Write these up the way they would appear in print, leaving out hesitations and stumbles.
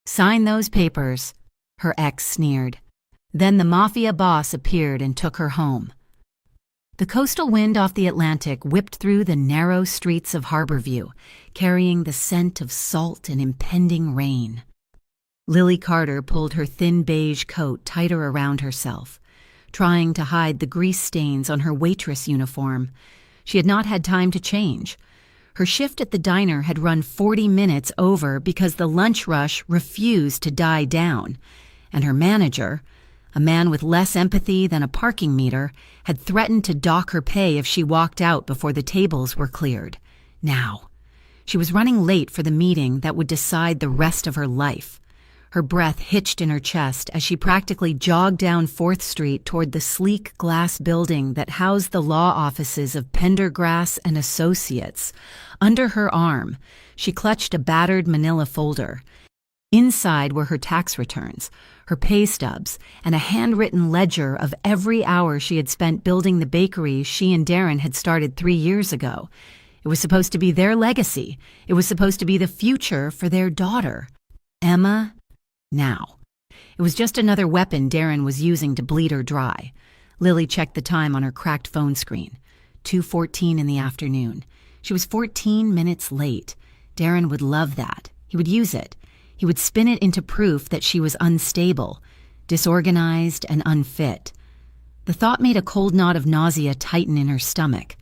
Sign those papers, her ex sneered. Then the Mafia boss appeared and took her home. The coastal wind off the Atlantic whipped through the narrow streets of Harborview, carrying the scent of salt and impending rain. Lily Carter pulled her thin beige coat tighter around herself, trying to hide the grease stains on her waitress uniform. She had not had time to change. Her shift at the diner had run 40 minutes over because the lunch rush refused to die down, and her manager, a man with less empathy than a parking meter, had threatened to dock her pay if she walked out before the tables were cleared. Now, she was running late for the meeting that would decide the rest of her life. Her breath hitched in her chest as she practically jogged down 4th Street toward the sleek glass building that housed the law offices of Pendergrass and Associates. Under her arm, she clutched a battered manila folder. Inside were her tax returns, her pay stubs, and a handwritten ledger of every hour she had spent building the bakery she and Darren had started 3 years ago. It was supposed to be their legacy. It was supposed to be the future for their daughter, Emma. Now, it was just another weapon Darren was using to bleed her dry. Lily checked the time on her cracked phone screen. 2:14 in the afternoon. She was 14 minutes late. Darren would love that. He would use it. He would spin it into proof that she was unstable, disorganized, and unfit. The thought made a cold knot of nausea tighten in her stomach.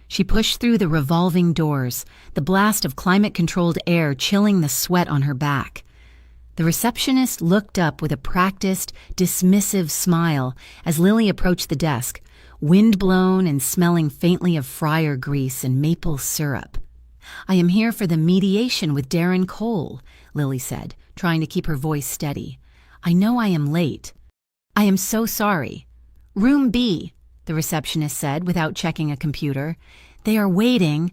She pushed through the revolving doors, the blast of climate-controlled air chilling the sweat on her back. The receptionist looked up with a practiced, dismissive smile as Lily approached the desk, wind-blown and smelling faintly of fryer grease and maple syrup. "I am here for the mediation with Darren Cole," Lily said, trying to keep her voice steady. "I know I am late." "I am so sorry." "Room B," the receptionist said without checking a computer. "They are waiting."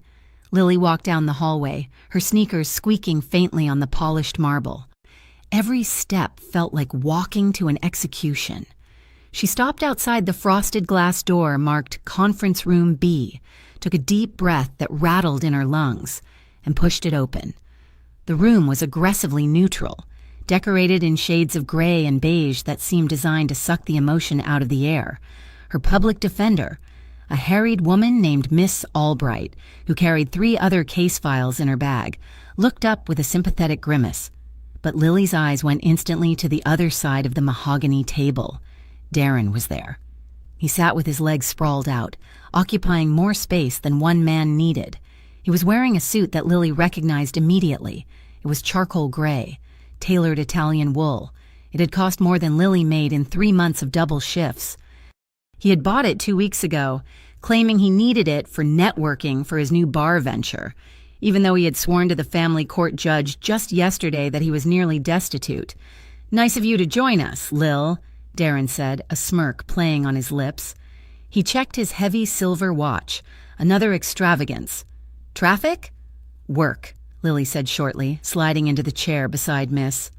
Lily walked down the hallway, her sneakers squeaking faintly on the polished marble. Every step felt like walking to an execution. She stopped outside the frosted glass door marked Conference Room B, took a deep breath that rattled in her lungs, and pushed it open. The room was aggressively neutral, decorated in shades of gray and beige that seemed designed to suck the emotion out of the air. Her public defender, a harried woman named Miss Albright, who carried 3 other case files in her bag, looked up with a sympathetic grimace. But Lily's eyes went instantly to the other side of the mahogany table. Darren was there. He sat with his legs sprawled out, occupying more space than one man needed. He was wearing a suit that Lily recognized immediately. It was charcoal gray, tailored Italian wool. It had cost more than Lily made in 3 months of double shifts. He had bought it 2 weeks ago, claiming he needed it for networking for his new bar venture, even though he had sworn to the family court judge just yesterday that he was nearly destitute. "Nice of you to join us, Lil," Darren said, a smirk playing on his lips. He checked his heavy silver watch, another extravagance. "Traffic?" "Work," Lily said shortly, sliding into the chair beside Miss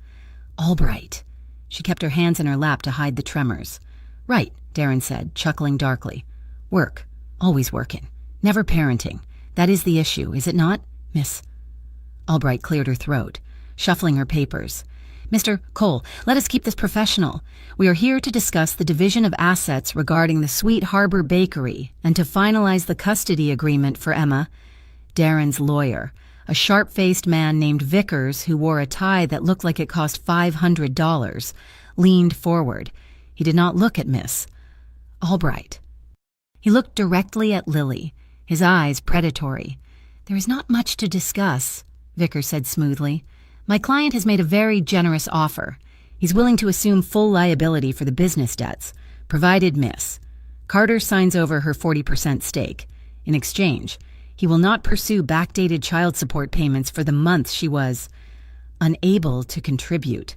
Albright. She kept her hands in her lap to hide the tremors. "Right," Darren said, chuckling darkly. "Work. Always working. Never parenting. That is the issue, is it not, Miss?" Albright cleared her throat, shuffling her papers. "Mr. Cole, let us keep this professional. We are here to discuss the division of assets regarding the Sweet Harbor Bakery and to finalize the custody agreement for Emma." Darren's lawyer, a sharp-faced man named Vickers who wore a tie that looked like it cost $500, leaned forward. He did not look at Miss Albright. He looked directly at Lily, his eyes predatory. "There is not much to discuss," Vickers said smoothly. "My client has made a very generous offer. He's willing to assume full liability for the business debts, provided Miss Carter signs over her 40% stake. In exchange, he will not pursue backdated child support payments for the months she was unable to contribute.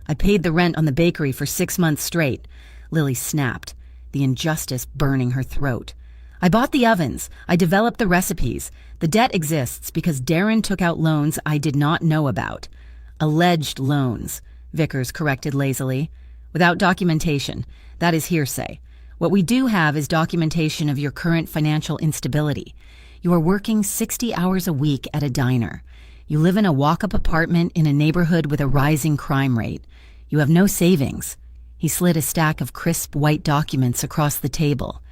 I paid the rent on the bakery for 6 months straight," Lily snapped, the injustice burning her throat. "I bought the ovens. I developed the recipes. The debt exists because Darren took out loans I did not know about." "Alleged loans," Vickers corrected lazily. "Without documentation. That is hearsay. What we do have is documentation of your current financial instability. You are working 60 hours a week at a diner. You live in a walk-up apartment in a neighborhood with a rising crime rate. You have no savings." He slid a stack of crisp white documents across the table.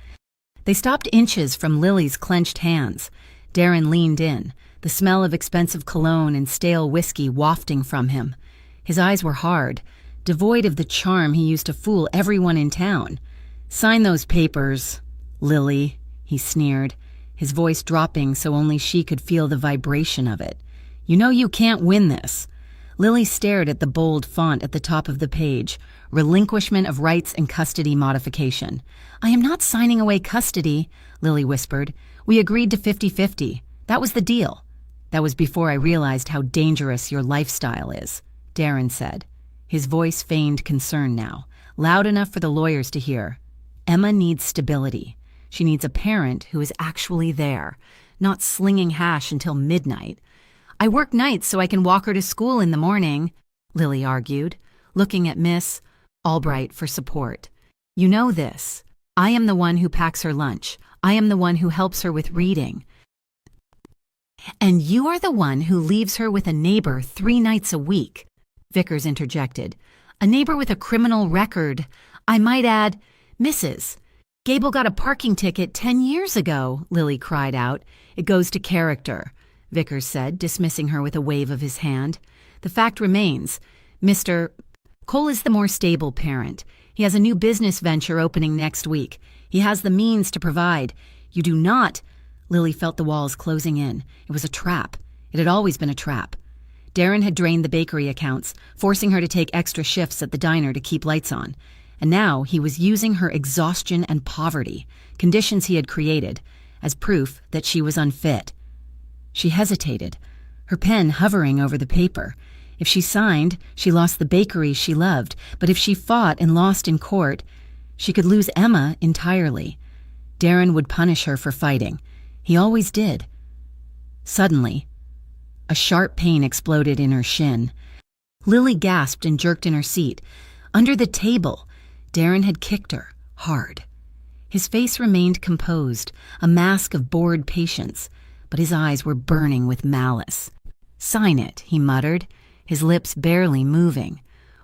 They stopped inches from Lily's clenched hands. Darren leaned in, the smell of expensive cologne and stale whiskey wafting from him. His eyes were hard, devoid of the charm he used to fool everyone in town. "Sign those papers, Lily," he sneered, his voice dropping so only she could feel the vibration of it. "You know you can't win this." Lily stared at the bold font at the top of the page, relinquishment of rights and custody modification. "I am not signing away custody," Lily whispered. "We agreed to 50-50. That was the deal." "That was before I realized how dangerous your lifestyle is," Darren said. His voice feigned concern now, loud enough for the lawyers to hear. "Emma needs stability. She needs a parent who is actually there, not slinging hash until midnight." "I work nights so I can walk her to school in the morning," Lily argued, looking at Miss Albright for support. "You know this. I am the one who packs her lunch. I am the one who helps her with reading. And you are the one who leaves her with a neighbor 3 nights a week," Vickers interjected. "A neighbor with a criminal record. I might add, Mrs. Gable got a parking ticket 10 years ago," Lily cried out. "It goes to character," Vickers said, dismissing her with a wave of his hand. "The fact remains, Mr. Cole is the more stable parent. He has a new business venture opening next week. He has the means to provide. You do not." Lily felt the walls closing in. It was a trap. It had always been a trap. Darren had drained the bakery accounts, forcing her to take extra shifts at the diner to keep lights on. And now he was using her exhaustion and poverty, conditions he had created, as proof that she was unfit. She hesitated, her pen hovering over the paper. If she signed, she lost the bakery she loved, but if she fought and lost in court, she could lose Emma entirely. Darren would punish her for fighting. He always did. Suddenly, a sharp pain exploded in her shin. Lily gasped and jerked in her seat. Under the table, Darren had kicked her, hard. His face remained composed, a mask of bored patience, but his eyes were burning with malice. "Sign it," he muttered, his lips barely moving,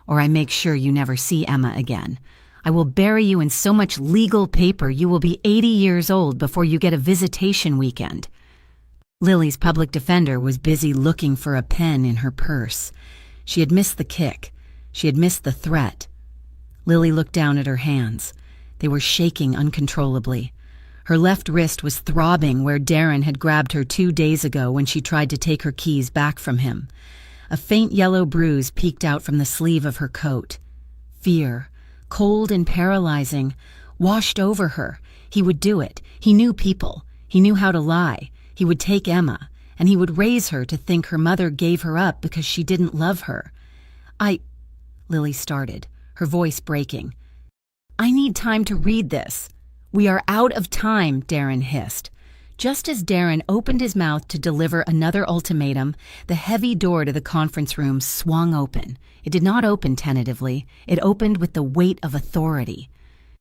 "or I make sure you never see Emma again. I will bury you in so much legal paper you will be 80 years old before you get a visitation weekend." Lily's public defender was busy looking for a pen in her purse. She had missed the kick. She had missed the threat. Lily looked down at her hands. They were shaking uncontrollably. Her left wrist was throbbing where Darren had grabbed her 2 days ago when she tried to take her keys back from him. A faint yellow bruise peeked out from the sleeve of her coat. Fear, cold and paralyzing, washed over her. He would do it. He knew people. He knew how to lie. He would take Emma, and he would raise her to think her mother gave her up because she didn't love her. Lily started, her voice breaking. "I need time to read this." "We are out of time," Darren hissed. Just as Darren opened his mouth to deliver another ultimatum, the heavy door to the conference room swung open. It did not open tentatively. It opened with the weight of authority.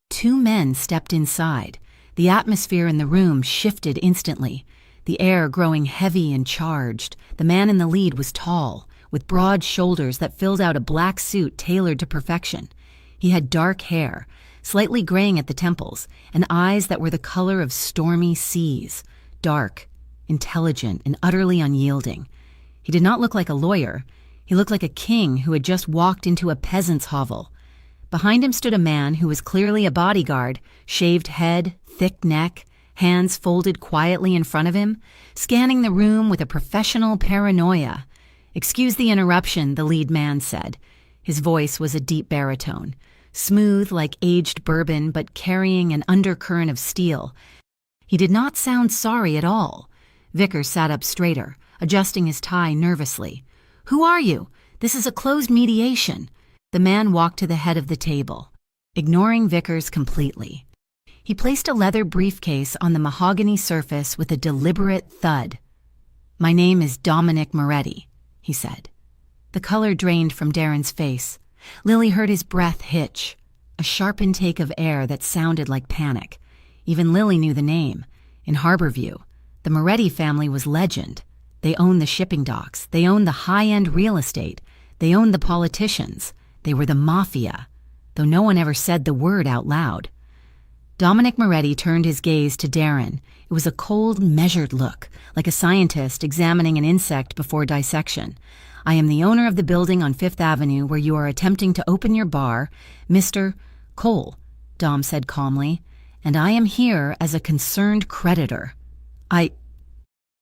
2 men stepped inside. The atmosphere in the room shifted instantly, the air growing heavy and charged. The man in the lead was tall, with broad shoulders that filled out a black suit tailored to perfection. He had dark hair, slightly graying at the temples, and eyes that were the color of stormy seas, dark, intelligent, and utterly unyielding. He did not look like a lawyer. He looked like a king who had just walked into a peasant's hovel. Behind him stood a man who was clearly a bodyguard, shaved head, thick neck, hands folded quietly in front of him, scanning the room with a professional paranoia. "Excuse the interruption," the lead man said. His voice was a deep baritone, smooth like aged bourbon but carrying an undercurrent of steel. He did not sound sorry at all. Vickers sat up straighter, adjusting his tie nervously. "Who are you? This is a closed mediation." The man walked to the head of the table, ignoring Vickers completely. He placed a leather briefcase on the mahogany surface with a deliberate thud. "My name is Dominic Moretti," he said. The color drained from Darren's face. Lily heard his breath hitch, a sharp intake of air that sounded like panic. Even Lily knew the name. In Harborview, the Moretti family was legend. They owned the shipping docks. They owned the high-end real estate. They owned the politicians. They were the Mafia, though no one ever said the word out loud. Dominic Moretti turned his gaze to Darren. It was a cold, measured look, like a scientist examining an insect before dissection. "I am the owner of the building on Fifth Avenue where you are attempting to open your bar, Mr. Cole," Dom said calmly, "and I am here as a concerned creditor." I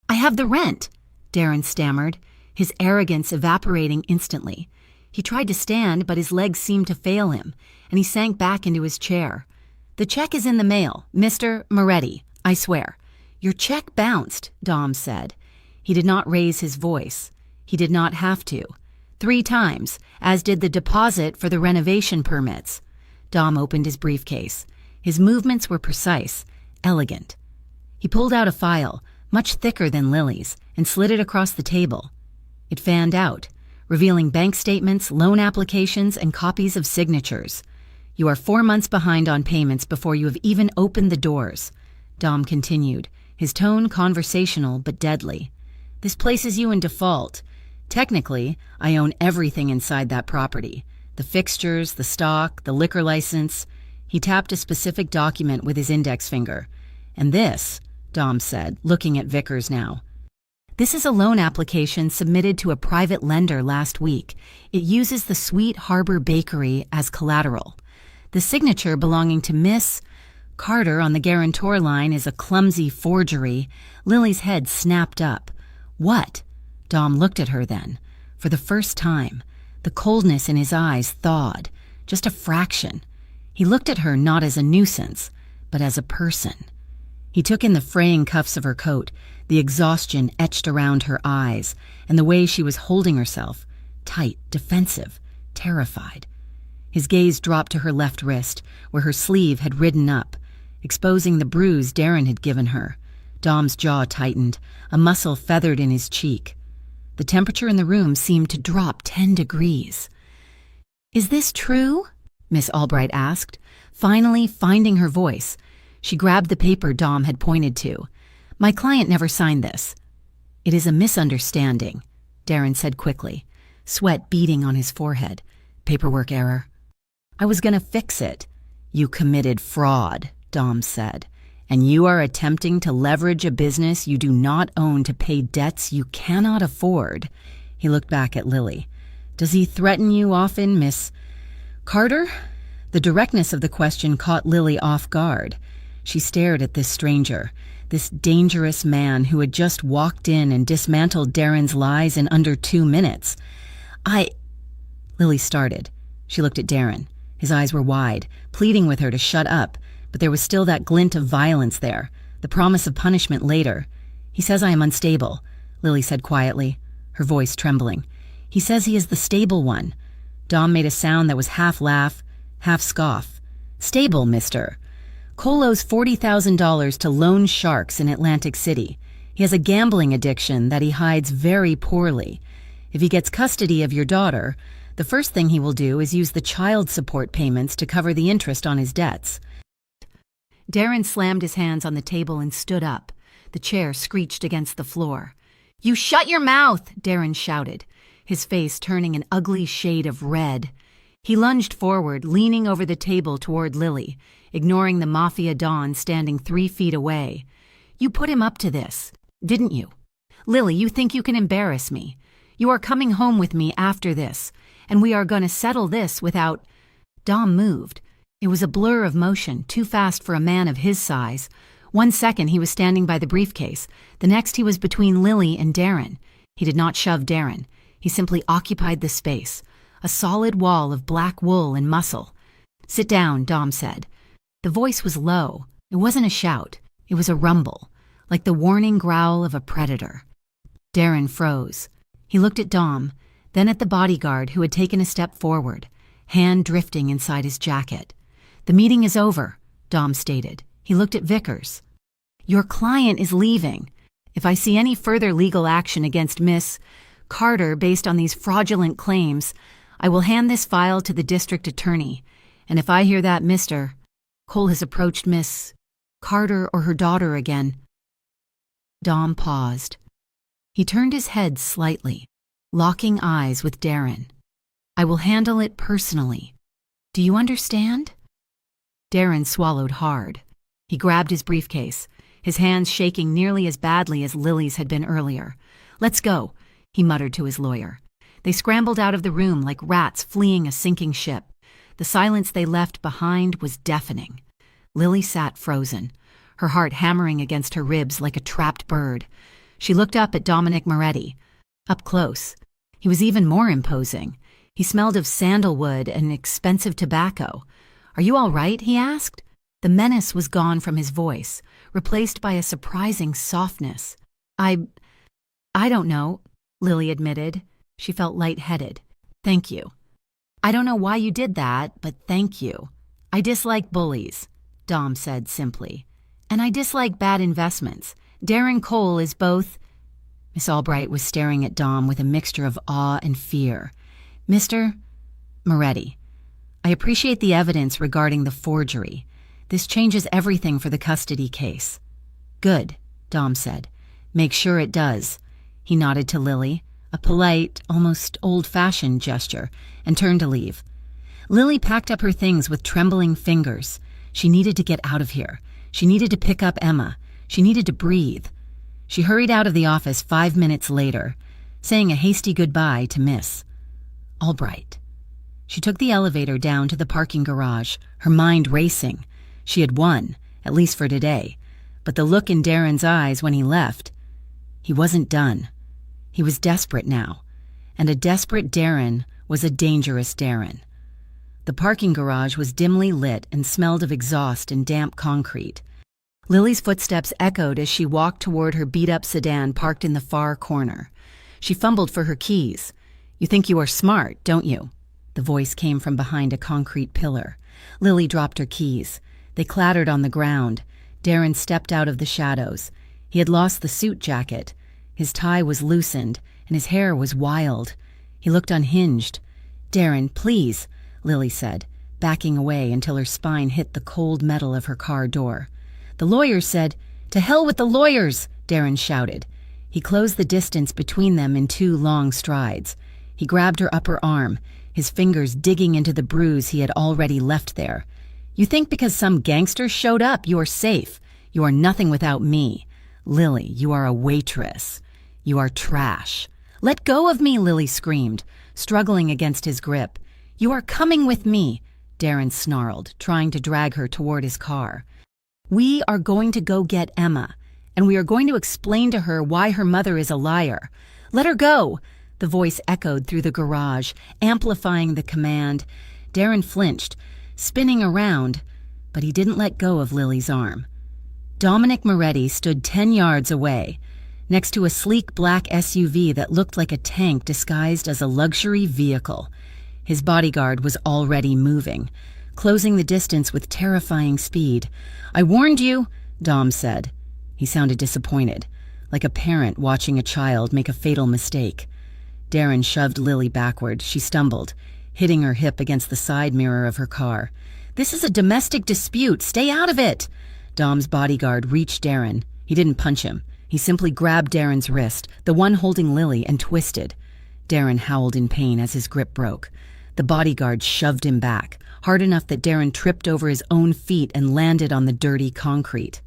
have the rent," Darren stammered, his arrogance evaporating instantly. He tried to stand, but his legs seemed to fail him, and he sank back into his chair. "The check is in the mail, Mr. Moretti, I swear." "Your check bounced," Dom said. He did not raise his voice. He did not have to. 3 times, as did the deposit for the renovation permits. Dom opened his briefcase. His movements were precise, elegant. He pulled out a file, much thicker than Lily's, and slid it across the table. It fanned out, revealing bank statements, loan applications, and copies of signatures. "You are 4 months behind on payments before you have even opened the doors," Dom continued, his tone conversational but deadly. "This places you in default. Technically, I own everything inside that property. The fixtures, the stock, the liquor license." He tapped a specific document with his index finger. "And this," Dom said, looking at Vickers now. "This is a loan application submitted to a private lender last week. It uses the Sweet Harbor Bakery as collateral. The signature belonging to Miss Carter on the guarantor line is a clumsy forgery." Lily's head snapped up. "What?" Dom looked at her then. For the first time, the coldness in his eyes thawed, just a fraction. He looked at her not as a nuisance, but as a person. He took in the fraying cuffs of her coat, the exhaustion etched around her eyes, and the way she was holding herself, tight, defensive, terrified. His gaze dropped to her left wrist, where her sleeve had ridden up, exposing the bruise Darren had given her. Dom's jaw tightened, a muscle feathered in his cheek. The temperature in the room seemed to drop 10 degrees. "Is this true?" Miss Albright asked, finally finding her voice. She grabbed the paper Dom had pointed to. "My client never signed this." "It is a misunderstanding," Darren said quickly, sweat beading on his forehead. "Paperwork error." "I was going to fix it." "You committed fraud," Dom said, "and you are attempting to leverage a business you do not own to pay debts you cannot afford." He looked back at Lily. "Does he threaten you often, Miss Carter?" The directness of the question caught Lily off guard. She stared at this stranger, this dangerous man who had just walked in and dismantled Darren's lies in under 2 minutes. Lily started. She looked at Darren. His eyes were wide, pleading with her to shut up, but there was still that glint of violence there, the promise of punishment later. "He says I am unstable," Lily said quietly, her voice trembling. "He says he is the stable one." Dom made a sound that was half laugh, half scoff. "Stable, mister. Cole owes $40,000 to loan sharks in Atlantic City. He has a gambling addiction that he hides very poorly. If he gets custody of your daughter, the first thing he will do is use the child support payments to cover the interest on his debts." Darren slammed his hands on the table and stood up. The chair screeched against the floor. "You shut your mouth!" Darren shouted, his face turning an ugly shade of red. He lunged forward, leaning over the table toward Lily, ignoring the Mafia Don standing 3 feet away. "You put him up to this, didn't you? Lily, you think you can embarrass me. You are coming home with me after this, and we are going to settle this without—" Dom moved. It was a blur of motion, too fast for a man of his size. 1 second he was standing by the briefcase. The next he was between Lily and Darren. He did not shove Darren. He simply occupied the space, a solid wall of black wool and muscle. "Sit down," Dom said. The voice was low. It wasn't a shout. It was a rumble, like the warning growl of a predator. Darren froze. He looked at Dom, then at the bodyguard who had taken a step forward, hand drifting inside his jacket. "The meeting is over," Dom stated. He looked at Vickers. "Your client is leaving. If I see any further legal action against Miss Carter based on these fraudulent claims, I will hand this file to the district attorney. And if I hear that Mr. Cole has approached Miss Carter or her daughter again—" Dom paused. He turned his head slightly, locking eyes with Darren. "I will handle it personally. Do you understand?" Darren swallowed hard. He grabbed his briefcase, his hands shaking nearly as badly as Lily's had been earlier. "Let's go," he muttered to his lawyer. They scrambled out of the room like rats fleeing a sinking ship. The silence they left behind was deafening. Lily sat frozen, her heart hammering against her ribs like a trapped bird. She looked up at Dominic Moretti. Up close. He was even more imposing. He smelled of sandalwood and expensive tobacco. "Are you all right?" he asked. The menace was gone from his voice, replaced by a surprising softness. I don't know," Lily admitted. She felt lightheaded. "Thank you. I don't know why you did that, but thank you." "I dislike bullies," Dom said simply. "And I dislike bad investments. Darren Cole is both—" Miss Albright was staring at Dom with a mixture of awe and fear. "Mr. Moretti, I appreciate the evidence regarding the forgery. This changes everything for the custody case." "Good," Dom said. "Make sure it does." He nodded to Lily, a polite, almost old-fashioned gesture, and turned to leave. Lily packed up her things with trembling fingers. She needed to get out of here. She needed to pick up Emma. She needed to breathe. She hurried out of the office 5 minutes later, saying a hasty goodbye to Miss Albright. She took the elevator down to the parking garage, her mind racing. She had won, at least for today, but the look in Darren's eyes when he left, he wasn't done. He was desperate now, and a desperate Darren was a dangerous Darren. The parking garage was dimly lit and smelled of exhaust and damp concrete. Lily's footsteps echoed as she walked toward her beat-up sedan parked in the far corner. She fumbled for her keys. "You think you are smart, don't you?" The voice came from behind a concrete pillar. Lily dropped her keys. They clattered on the ground. Darren stepped out of the shadows. He had lost the suit jacket. His tie was loosened, and his hair was wild. He looked unhinged. "Darren, please," Lily said, backing away until her spine hit the cold metal of her car door. "The lawyers said—" "To hell with the lawyers!" Darren shouted. He closed the distance between them in 2 long strides. He grabbed her upper arm, his fingers digging into the bruise he had already left there. "You think because some gangster showed up, you are safe. You are nothing without me. Lily, you are a waitress. You are trash." "Let go of me," Lily screamed, struggling against his grip. "You are coming with me," Darren snarled, trying to drag her toward his car. "We are going to go get Emma, and we are going to explain to her why her mother is a liar. Let her go!" The voice echoed through the garage, amplifying the command. Darren flinched, spinning around, but he didn't let go of Lily's arm. Dominic Moretti stood 10 yards away, next to a sleek black SUV that looked like a tank disguised as a luxury vehicle. His bodyguard was already moving, closing the distance with terrifying speed. "I warned you," Dom said. He sounded disappointed, like a parent watching a child make a fatal mistake. Darren shoved Lily backward. She stumbled, hitting her hip against the side mirror of her car. "This is a domestic dispute. Stay out of it!" Dom's bodyguard reached Darren. He didn't punch him. He simply grabbed Darren's wrist, the one holding Lily, and twisted. Darren howled in pain as his grip broke. The bodyguard shoved him back, hard enough that Darren tripped over his own feet and landed on the dirty concrete.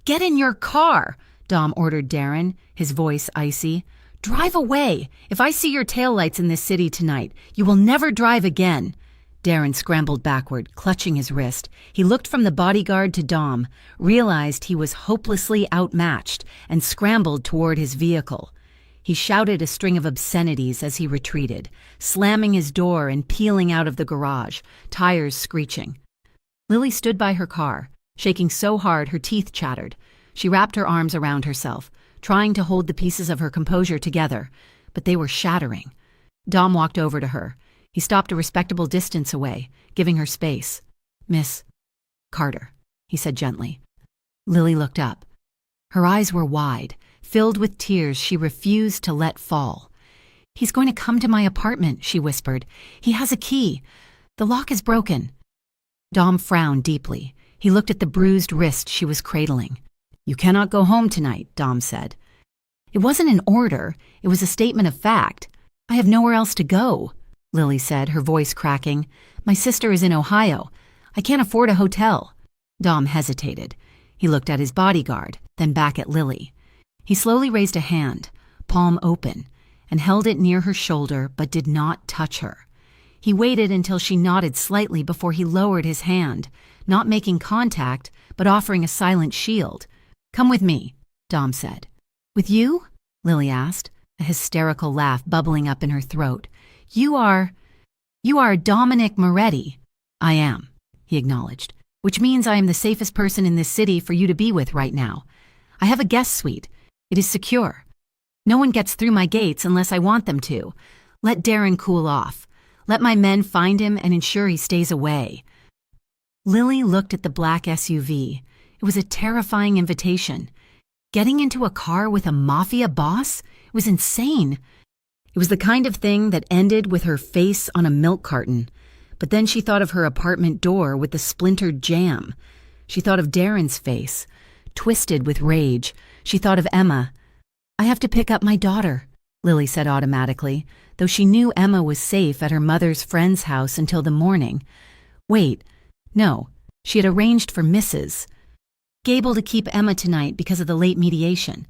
"Get in your car!" Dom ordered Darren, his voice icy. "Drive away! If I see your taillights in this city tonight, you will never drive again." Darren scrambled backward, clutching his wrist. He looked from the bodyguard to Dom, realized he was hopelessly outmatched, and scrambled toward his vehicle. He shouted a string of obscenities as he retreated, slamming his door and peeling out of the garage, tires screeching. Lily stood by her car, shaking so hard her teeth chattered. She wrapped her arms around herself, trying to hold the pieces of her composure together, but they were shattering. Dom walked over to her. He stopped a respectable distance away, giving her space. "Miss Carter," he said gently. Lily looked up. Her eyes were wide, filled with tears she refused to let fall. "He's going to come to my apartment," she whispered. "He has a key. The lock is broken." Dom frowned deeply. He looked at the bruised wrist she was cradling. "You cannot go home tonight," Dom said. It wasn't an order, it was a statement of fact. I have nowhere else to go, Lily said, her voice cracking. My sister is in Ohio. I can't afford a hotel. Dom hesitated. He looked at his bodyguard, then back at Lily. He slowly raised a hand, palm open, and held it near her shoulder but did not touch her. He waited until she nodded slightly before he lowered his hand, not making contact but offering a silent shield. Come with me, Dom said. With you? Lily asked, a hysterical laugh bubbling up in her throat. You are Dominic Moretti. I am, he acknowledged, which means I am the safest person in this city for you to be with right now. I have a guest suite. It is secure. No one gets through my gates unless I want them to. Let Darren cool off. Let my men find him and ensure he stays away. Lily looked at the black SUV. It was a terrifying invitation. Getting into a car with a mafia boss? It was insane. It was the kind of thing that ended with her face on a milk carton. But then she thought of her apartment door with the splintered jamb. She thought of Darren's face, twisted with rage. She thought of Emma. I have to pick up my daughter, Lily said automatically, though she knew Emma was safe at her mother's friend's house until the morning. Wait, no, she had arranged for Mrs. Gable to keep Emma tonight because of the late mediation.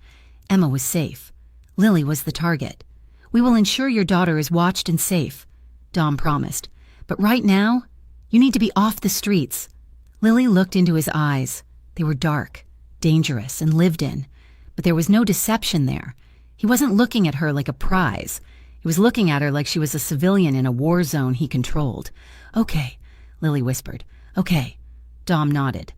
Emma was safe. Lily was the target. We will ensure your daughter is watched and safe, Dom promised. But right now, you need to be off the streets. Lily looked into his eyes. They were dark, dangerous, and lived in. But there was no deception there. He wasn't looking at her like a prize. He was looking at her like she was a civilian in a war zone he controlled. Okay, Lily whispered. Okay. Dom nodded.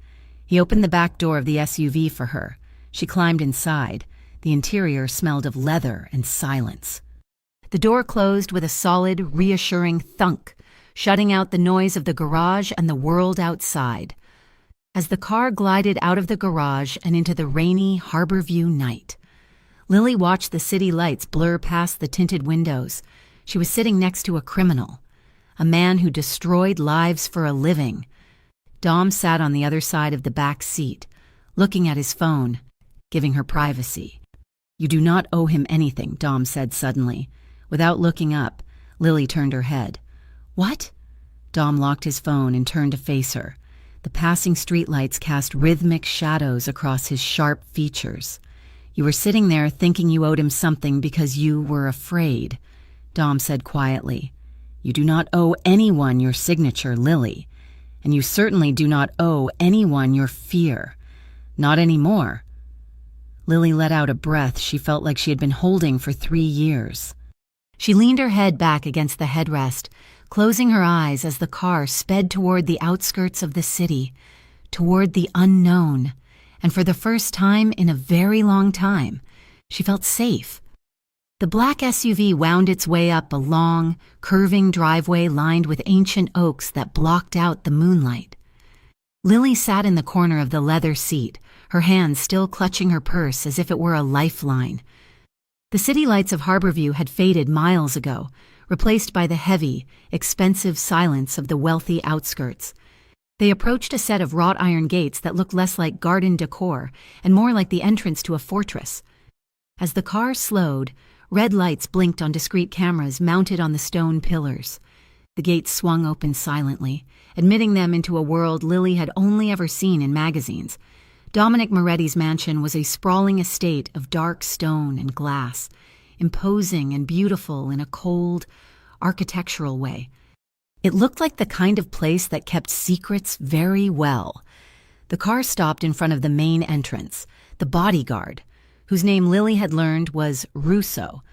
He opened the back door of the SUV for her. She climbed inside. The interior smelled of leather and silence. The door closed with a solid, reassuring thunk, shutting out the noise of the garage and the world outside. As the car glided out of the garage and into the rainy Harborview night, Lily watched the city lights blur past the tinted windows. She was sitting next to a criminal, a man who destroyed lives for a living. Dom sat on the other side of the back seat, looking at his phone, giving her privacy. You do not owe him anything, Dom said suddenly. Without looking up, Lily turned her head. What? Dom locked his phone and turned to face her. The passing streetlights cast rhythmic shadows across his sharp features. You were sitting there thinking you owed him something because you were afraid, Dom said quietly. You do not owe anyone your signature, Lily. And you certainly do not owe anyone your fear. Not anymore. Lily let out a breath she felt like she had been holding for 3 years. She leaned her head back against the headrest, closing her eyes as the car sped toward the outskirts of the city, toward the unknown, and for the first time in a very long time, she felt safe. The black SUV wound its way up a long, curving driveway lined with ancient oaks that blocked out the moonlight. Lily sat in the corner of the leather seat, her hands still clutching her purse as if it were a lifeline. The city lights of Harborview had faded miles ago, replaced by the heavy, expensive silence of the wealthy outskirts. They approached a set of wrought iron gates that looked less like garden decor and more like the entrance to a fortress. As the car slowed, red lights blinked on discreet cameras mounted on the stone pillars. The gates swung open silently, admitting them into a world Lily had only ever seen in magazines. Dominic Moretti's mansion was a sprawling estate of dark stone and glass, imposing and beautiful in a cold, architectural way. It looked like the kind of place that kept secrets very well. The car stopped in front of the main entrance. The bodyguard, whose name Lily had learned was Russo,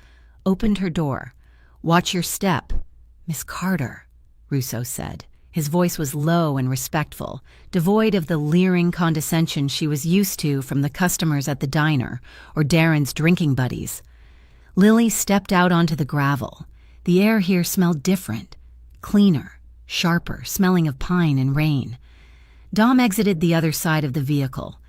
opened her door. "Watch your step, Miss Carter," Russo said. His voice was low and respectful, devoid of the leering condescension she was used to from the customers at the diner or Darren's drinking buddies. Lily stepped out onto the gravel. The air here smelled different, cleaner, sharper, smelling of pine and rain. Dom exited the other side of the vehicle.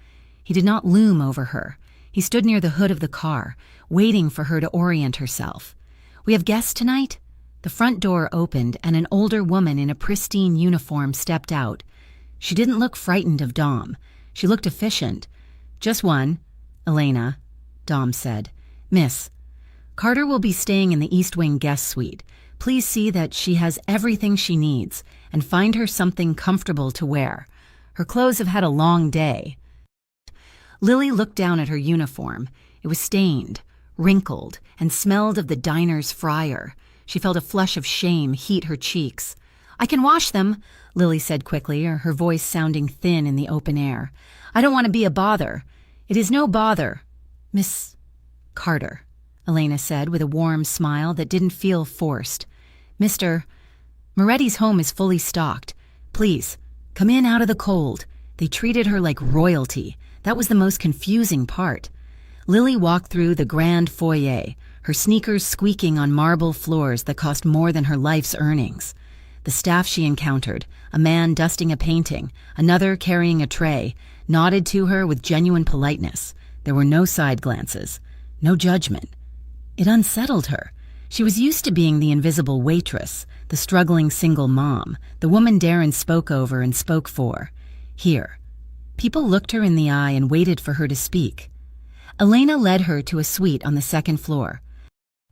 He did not loom over her. He stood near the hood of the car, waiting for her to orient herself. "We have guests tonight?" The front door opened and an older woman in a pristine uniform stepped out. She didn't look frightened of Dom. She looked efficient. "Just one, Elena," Dom said. Miss, Carter will be staying in the East Wing guest suite. Please see that she has everything she needs and find her something comfortable to wear. Her clothes have had a long day." Lily looked down at her uniform. It was stained, wrinkled, and smelled of the diner's fryer. She felt a flush of shame heat her cheeks. "I can wash them," Lily said quickly, her voice sounding thin in the open air. "I don't want to be a bother." "It is no bother, Miss Carter," Elena said with a warm smile that didn't feel forced. "Mr. Moretti's home is fully stocked. Please, come in out of the cold." They treated her like royalty. That was the most confusing part. Lily walked through the grand foyer, her sneakers squeaking on marble floors that cost more than her life's earnings. The staff she encountered, a man dusting a painting, another carrying a tray, nodded to her with genuine politeness. There were no side glances, no judgment. It unsettled her. She was used to being the invisible waitress, the struggling single mom, the woman Darren spoke over and spoke for. Here, people looked her in the eye and waited for her to speak. Elena led her to a suite on the second floor.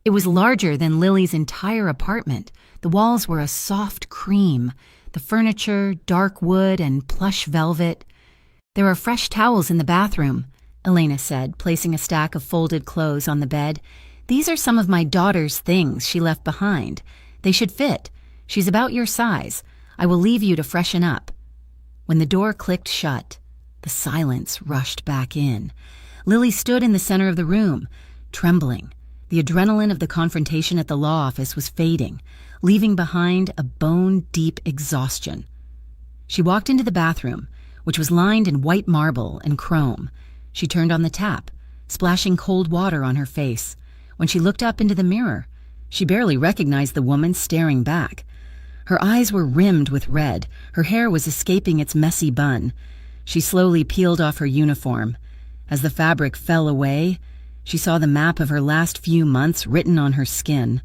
It was larger than Lily's entire apartment. The walls were a soft cream, the furniture dark wood and plush velvet. "There are fresh towels in the bathroom," Elena said, placing a stack of folded clothes on the bed. "These are some of my daughter's things she left behind. They should fit. She's about your size. I will leave you to freshen up." When the door clicked shut, the silence rushed back in. Lily stood in the center of the room, trembling. The adrenaline of the confrontation at the law office was fading, leaving behind a bone-deep exhaustion. She walked into the bathroom, which was lined in white marble and chrome. She turned on the tap, splashing cold water on her face. When she looked up into the mirror, she barely recognized the woman staring back. Her eyes were rimmed with red. Her hair was escaping its messy bun. She slowly peeled off her uniform. As the fabric fell away, she saw the map of her last few months written on her skin.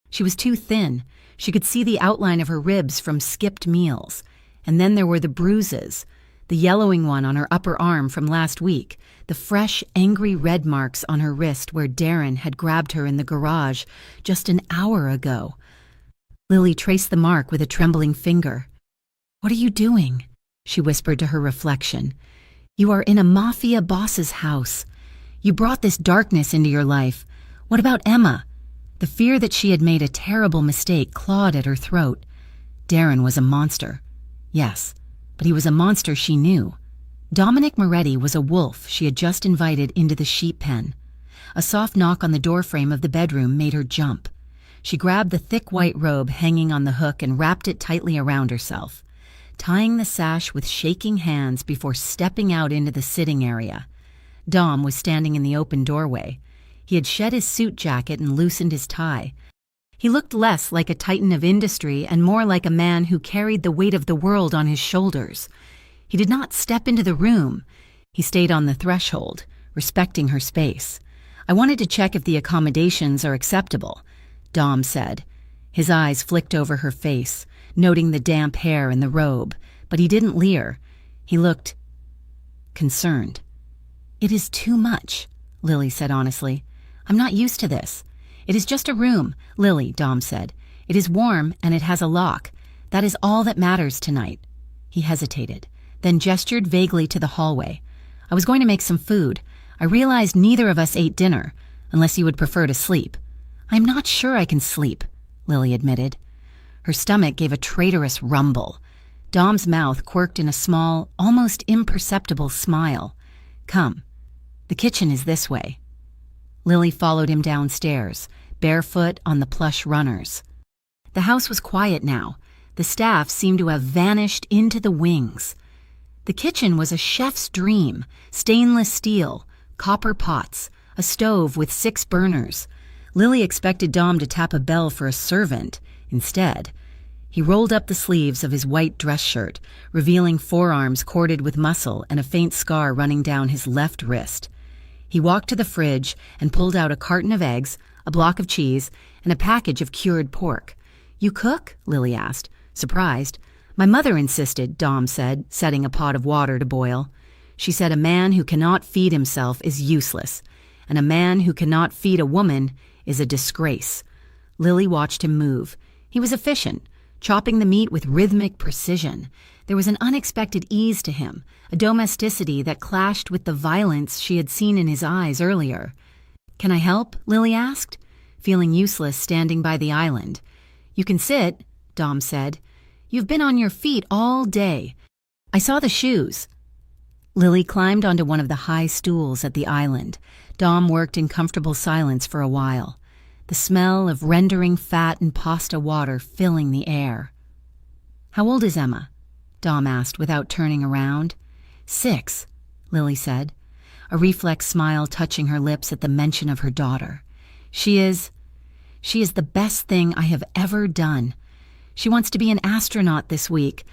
She was too thin. She could see the outline of her ribs from skipped meals. And then there were the bruises, the yellowing one on her upper arm from last week, the fresh, angry red marks on her wrist where Darren had grabbed her in the garage just an hour ago. Lily traced the mark with a trembling finger. "What are you doing?" she whispered to her reflection. "You are in a Mafia boss's house. You brought this darkness into your life. What about Emma?" The fear that she had made a terrible mistake clawed at her throat. Darren was a monster. Yes, but he was a monster she knew. Dominic Moretti was a wolf she had just invited into the sheep pen. A soft knock on the doorframe of the bedroom made her jump. She grabbed the thick white robe hanging on the hook and wrapped it tightly around herself, tying the sash with shaking hands before stepping out into the sitting area. Dom was standing in the open doorway. He had shed his suit jacket and loosened his tie. He looked less like a titan of industry and more like a man who carried the weight of the world on his shoulders. He did not step into the room. He stayed on the threshold, respecting her space. "I wanted to check if the accommodations are acceptable," Dom said. His eyes flicked over her face, noting the damp hair and the robe, but he didn't leer. He looked concerned. "It is too much," Lily said honestly. "I'm not used to this." "It is just a room, Lily," Dom said. "It is warm and it has a lock. That is all that matters tonight." He hesitated, then gestured vaguely to the hallway. "I was going to make some food. I realized neither of us ate dinner, unless you would prefer to sleep." "I'm not sure I can sleep," Lily admitted. Her stomach gave a traitorous rumble. Dom's mouth quirked in a small, almost imperceptible smile. "Come. The kitchen is this way." Lily followed him downstairs, barefoot on the plush runners. The house was quiet now. The staff seemed to have vanished into the wings. The kitchen was a chef's dream: stainless steel, copper pots, a stove with 6 burners. Lily expected Dom to tap a bell for a servant. Instead, he rolled up the sleeves of his white dress shirt, revealing forearms corded with muscle and a faint scar running down his left wrist. He walked to the fridge and pulled out a carton of eggs, a block of cheese, and a package of cured pork. "You cook?" Lily asked, surprised. "My mother insisted," Dom said, setting a pot of water to boil. She said a man who cannot feed himself is useless, and a man who cannot feed a woman is a disgrace. Lily watched him move. He was efficient, chopping the meat with rhythmic precision. There was an unexpected ease to him, a domesticity that clashed with the violence she had seen in his eyes earlier. "Can I help?" Lily asked, feeling useless standing by the island. "You can sit," Dom said. "You've been on your feet all day. I saw the shoes." Lily climbed onto one of the high stools at the island. Dom worked in comfortable silence for a while, the smell of rendering fat and pasta water filling the air. "How old is Emma?" Dom asked without turning around. 6, Lily said, a reflex smile touching her lips at the mention of her daughter. She is the best thing I have ever done. She wants to be an astronaut this week.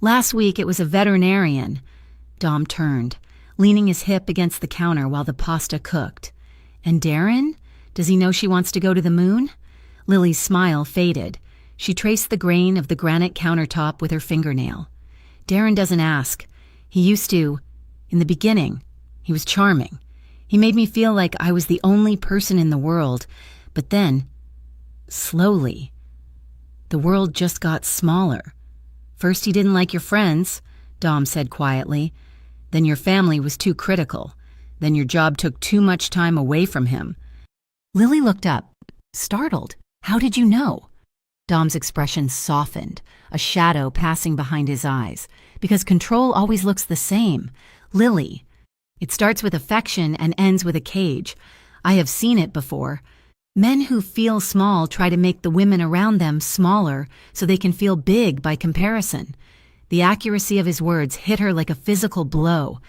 Last week it was a veterinarian." Dom turned, leaning his hip against the counter while the pasta cooked. "And Darren? Does he know she wants to go to the moon?" Lily's smile faded. She traced the grain of the granite countertop with her fingernail. "Darren doesn't ask. He used to. In the beginning. He was charming. He made me feel like I was the only person in the world. But then, slowly, the world just got smaller. First he didn't like your friends," Dom said quietly. "Then your family was too critical. Then your job took too much time away from him." Lily looked up, startled. "How did you know?" Dom's expression softened, a shadow passing behind his eyes. "Because control always looks the same. Lily. It starts with affection and ends with a cage. I have seen it before. Men who feel small try to make the women around them smaller so they can feel big by comparison." The accuracy of his words hit her like a physical blow.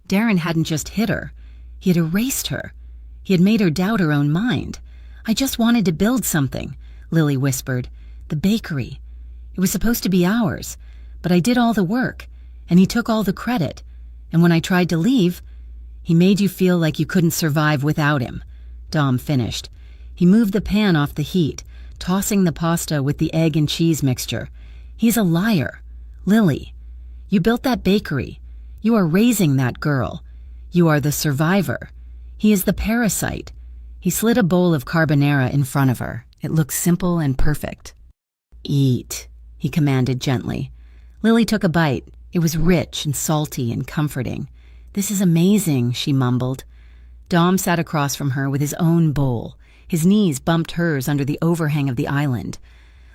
Darren hadn't just hit her. He had erased her. He had made her doubt her own mind. "I just wanted to build something," Lily whispered. "The bakery. It was supposed to be ours, but I did all the work, and he took all the credit. And when I tried to leave, he made you feel like you couldn't survive without him," Dom finished. He moved the pan off the heat, tossing the pasta with the egg and cheese mixture. "He's a liar. Lily, you built that bakery. You are raising that girl. You are the survivor. He is the parasite." He slid a bowl of carbonara in front of her. It looked simple and perfect. "Eat," he commanded gently. Lily took a bite. It was rich and salty and comforting. "This is amazing," she mumbled. Dom sat across from her with his own bowl. His knees bumped hers under the overhang of the island.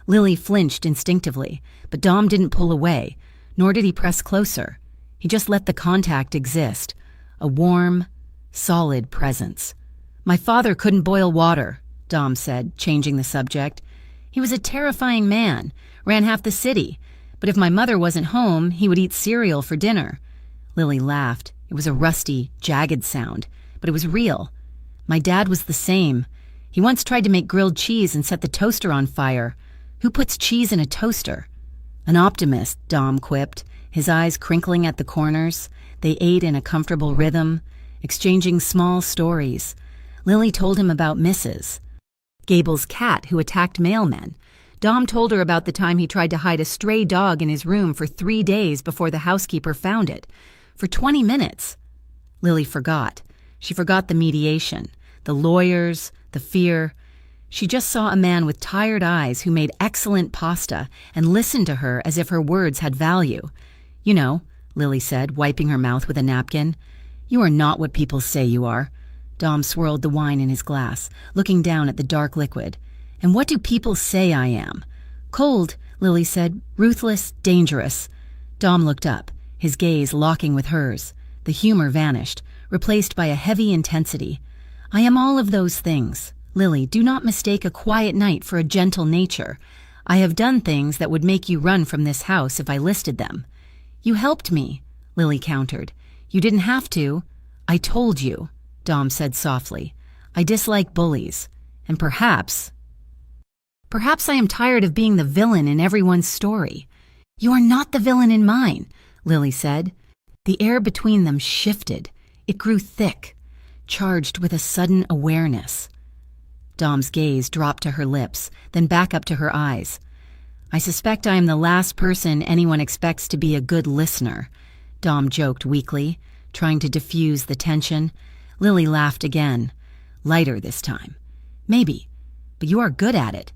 Lily flinched instinctively, but Dom didn't pull away, nor did he press closer. He just let the contact exist, a warm, solid presence. "My father couldn't boil water," Dom said, changing the subject. "He was a terrifying man, ran half the city, but if my mother wasn't home, he would eat cereal for dinner." Lily laughed. It was a rusty, jagged sound, but it was real. "My dad was the same. He once tried to make grilled cheese and set the toaster on fire. Who puts cheese in a toaster?" "An optimist," Dom quipped, his eyes crinkling at the corners. They ate in a comfortable rhythm, exchanging small stories. Lily told him about Mrs. Gable's cat who attacked mailmen. Dom told her about the time he tried to hide a stray dog in his room for 3 days before the housekeeper found it. For 20 minutes. Lily forgot. She forgot the mediation, the lawyers, the fear. She just saw a man with tired eyes who made excellent pasta and listened to her as if her words had value. "You know," Lily said, wiping her mouth with a napkin, "you are not what people say you are." Dom swirled the wine in his glass, looking down at the dark liquid. "And what do people say I am?" "Cold," Lily said, "ruthless, dangerous." Dom looked up, his gaze locking with hers. The humor vanished, replaced by a heavy intensity. "I am all of those things. Lily, do not mistake a quiet night for a gentle nature. I have done things that would make you run from this house if I listed them." "You helped me," Lily countered. "You didn't have to." "I told you," Dom said softly. "I dislike bullies. And perhaps I am tired of being the villain in everyone's story." "You are not the villain in mine," Lily said. The air between them shifted. It grew thick, charged with a sudden awareness. Dom's gaze dropped to her lips, then back up to her eyes. "I suspect I am the last person anyone expects to be a good listener," Dom joked weakly, trying to diffuse the tension. Lily laughed again. Lighter this time. Maybe, but you are good at it.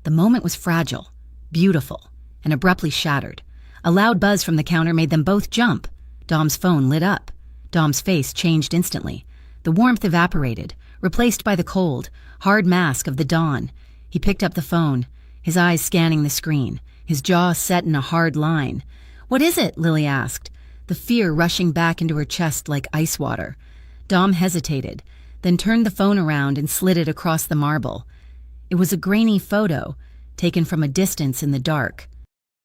The moment was fragile, beautiful, and abruptly shattered. A loud buzz from the counter made them both jump. Dom's phone lit up. Dom's face changed instantly. The warmth evaporated, replaced by the cold, hard mask of the dawn. He picked up the phone, his eyes scanning the screen, his jaw set in a hard line. "What is it?" Lily asked, the fear rushing back into her chest like ice water. Dom hesitated, then turned the phone around and slid it across the marble. It was a grainy photo, taken from a distance in the dark.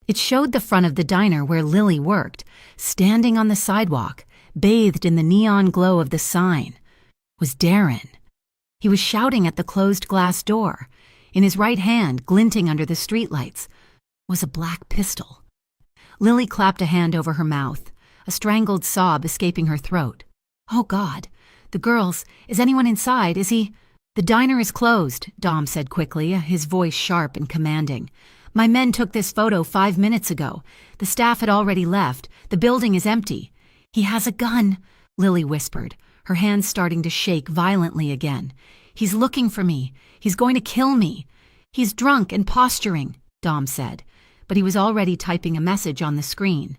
It showed the front of the diner where Lily worked, standing on the sidewalk, bathed in the neon glow of the sign. Was Darren. He was shouting at the closed glass door. In his right hand, glinting under the streetlights, was a black pistol. Lily clapped a hand over her mouth, a strangled sob escaping her throat. "Oh, God. The girls. Is anyone inside? Is he—" "The diner is closed," Dom said quickly, his voice sharp and commanding. "My men took this photo 5 minutes ago. The staff had already left. The building is empty." "He has a gun," Lily whispered, her hands starting to shake violently again. "He's looking for me. He's going to kill me." "He's drunk and posturing," Dom said, but he was already typing a message on the screen.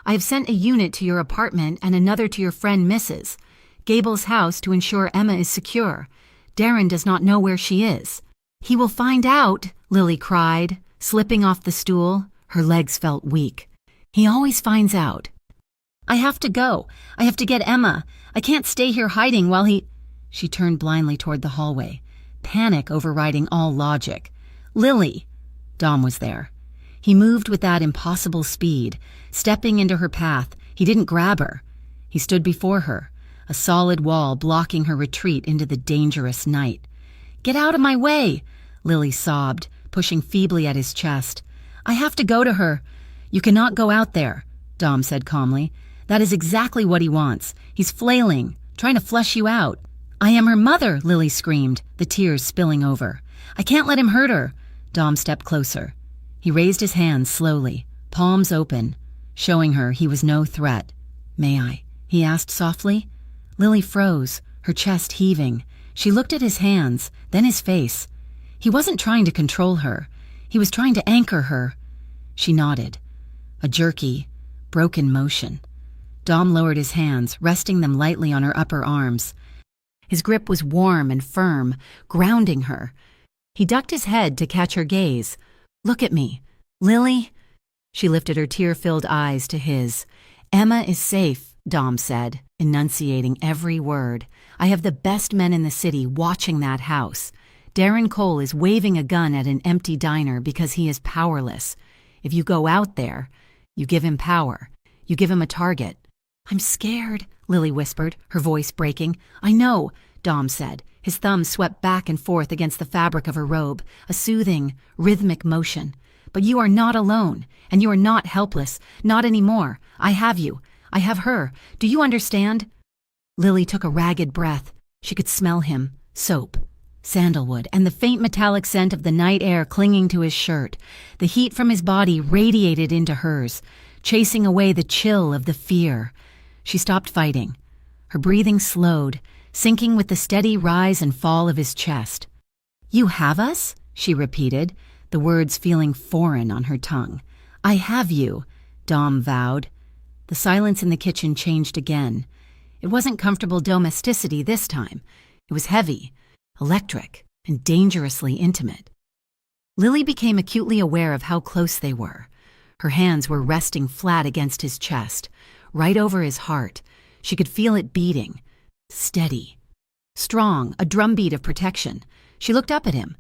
"I have sent a unit to your apartment and another to your friend Mrs. Gable's house to ensure Emma is secure. Darren does not know where she is." "He will find out," Lily cried, slipping off the stool. Her legs felt weak. "He always finds out." "I have to go. I have to get Emma. I can't stay here hiding while he—" She turned blindly toward the hallway, panic overriding all logic. "Lily!" Dom was there. He moved with that impossible speed, stepping into her path. He didn't grab her. He stood before her, a solid wall blocking her retreat into the dangerous night. "Get out of my way!" Lily sobbed, pushing feebly at his chest. "I have to go to her." "You cannot go out there," Dom said calmly. "That is exactly what he wants. He's flailing, trying to flush you out." "I am her mother," Lily screamed, the tears spilling over. "I can't let him hurt her." Dom stepped closer. He raised his hands slowly, palms open, showing her he was no threat. "May I?" he asked softly. Lily froze, her chest heaving. She looked at his hands, then his face. He wasn't trying to control her. He was trying to anchor her. She nodded. A jerky, broken motion. Dom lowered his hands, resting them lightly on her upper arms. His grip was warm and firm, grounding her. He ducked his head to catch her gaze. "Look at me. Lily?" She lifted her tear-filled eyes to his. "Emma is safe," Dom said, enunciating every word. "I have the best men in the city watching that house. Darren Cole is waving a gun at an empty diner because he is powerless. If you go out there, you give him power. You give him a target." "I'm scared," Lily whispered, her voice breaking. "I know," Dom said. His thumb swept back and forth against the fabric of her robe, a soothing, rhythmic motion. "But you are not alone, and you are not helpless. Not anymore. I have you. I have her. Do you understand?" Lily took a ragged breath. She could smell him. Soap, sandalwood, and the faint metallic scent of the night air clinging to his shirt. The heat from his body radiated into hers, chasing away the chill of the fear. She stopped fighting. Her breathing slowed, sinking with the steady rise and fall of his chest. "You have us?" she repeated, the words feeling foreign on her tongue. "I have you," Dom vowed. The silence in the kitchen changed again. It wasn't comfortable domesticity this time. It was heavy, electric, and dangerously intimate. Lily became acutely aware of how close they were. Her hands were resting flat against his chest, right over his heart. She could feel it beating. Steady. Strong, a drumbeat of protection. She looked up at him.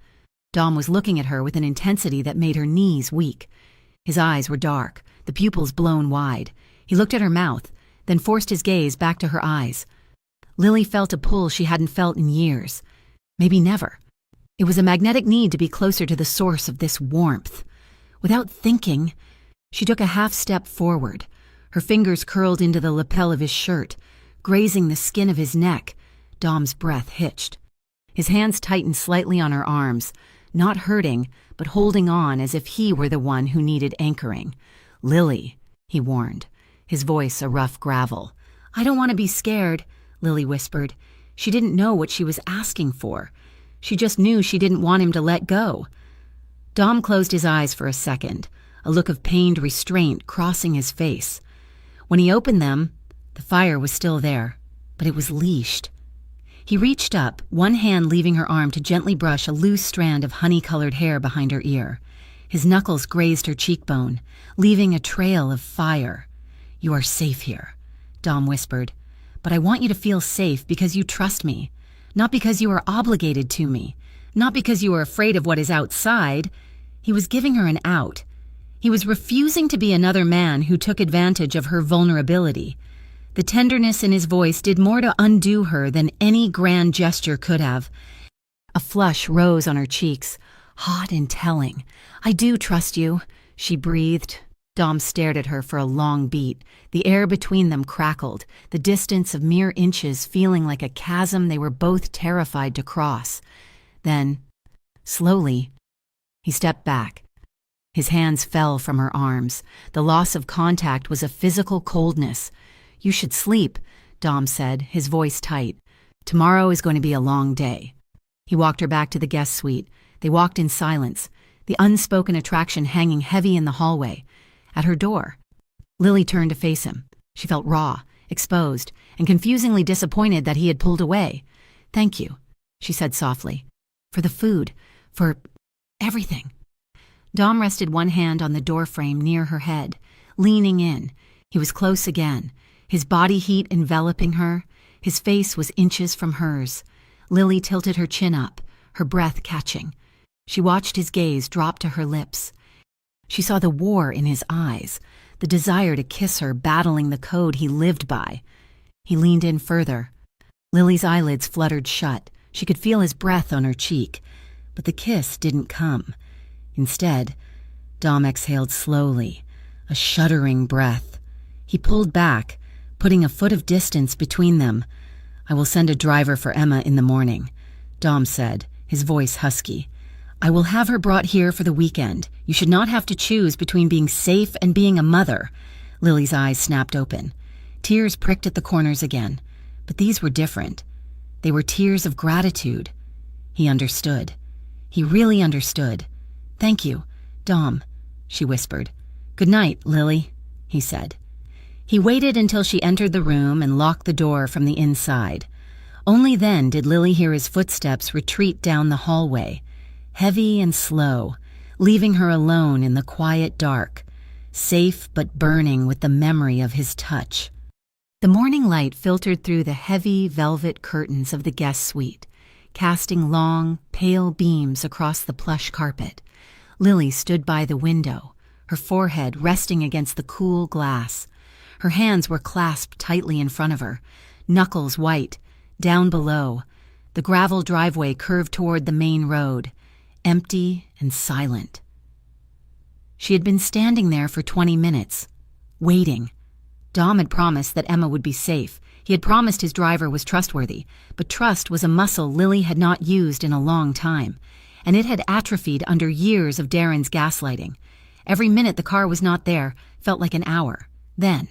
Dom was looking at her with an intensity that made her knees weak. His eyes were dark, the pupils blown wide. He looked at her mouth, then forced his gaze back to her eyes. Lily felt a pull she hadn't felt in years. Maybe never. It was a magnetic need to be closer to the source of this warmth. Without thinking, she took a half step forward. Her fingers curled into the lapel of his shirt, grazing the skin of his neck. Dom's breath hitched. His hands tightened slightly on her arms, not hurting, but holding on as if he were the one who needed anchoring. "Lily," he warned, his voice a rough gravel. "I don't want to be scared," Lily whispered. She didn't know what she was asking for. She just knew she didn't want him to let go. Dom closed his eyes for a second, a look of pained restraint crossing his face. When he opened them, the fire was still there, but it was leashed. He reached up, one hand leaving her arm to gently brush a loose strand of honey-colored hair behind her ear. His knuckles grazed her cheekbone, leaving a trail of fire. "You are safe here," Dom whispered. "But I want you to feel safe because you trust me, not because you are obligated to me, not because you are afraid of what is outside." He was giving her an out. He was refusing to be another man who took advantage of her vulnerability. The tenderness in his voice did more to undo her than any grand gesture could have. A flush rose on her cheeks, hot and telling. "I do trust you," she breathed. Dom stared at her for a long beat. The air between them crackled, the distance of mere inches feeling like a chasm they were both terrified to cross. Then, slowly, he stepped back. His hands fell from her arms. The loss of contact was a physical coldness. "You should sleep," Dom said, his voice tight. "Tomorrow is going to be a long day." He walked her back to the guest suite. They walked in silence, the unspoken attraction hanging heavy in the hallway. At her door, Lily turned to face him. She felt raw, exposed, and confusingly disappointed that he had pulled away. "Thank you," she said softly. "For the food, for everything." Dom rested one hand on the doorframe near her head, leaning in. He was close again, his body heat enveloping her. His face was inches from hers. Lily tilted her chin up, her breath catching. She watched his gaze drop to her lips. She saw the war in his eyes, the desire to kiss her battling the code he lived by. He leaned in further. Lily's eyelids fluttered shut. She could feel his breath on her cheek, but the kiss didn't come. Instead, Dom exhaled slowly, a shuddering breath. He pulled back, putting a foot of distance between them. "I will send a driver for Emma in the morning," Dom said, his voice husky. "I will have her brought here for the weekend. You should not have to choose between being safe and being a mother." Lily's eyes snapped open. Tears pricked at the corners again, but these were different. They were tears of gratitude. He understood. He really understood. "Thank you, Dom," she whispered. "Good night, Lily," he said. He waited until she entered the room and locked the door from the inside. Only then did Lily hear his footsteps retreat down the hallway, heavy and slow, leaving her alone in the quiet dark, safe but burning with the memory of his touch. The morning light filtered through the heavy velvet curtains of the guest suite, casting long, pale beams across the plush carpet. Lily stood by the window, her forehead resting against the cool glass. Her hands were clasped tightly in front of her, knuckles white. Down below, the gravel driveway curved toward the main road, empty and silent. She had been standing there for 20 minutes, waiting. Dom had promised that Emma would be safe. He had promised his driver was trustworthy, but trust was a muscle Lily had not used in a long time, and it had atrophied under years of Darren's gaslighting. Every minute the car was not there felt like an hour. Then,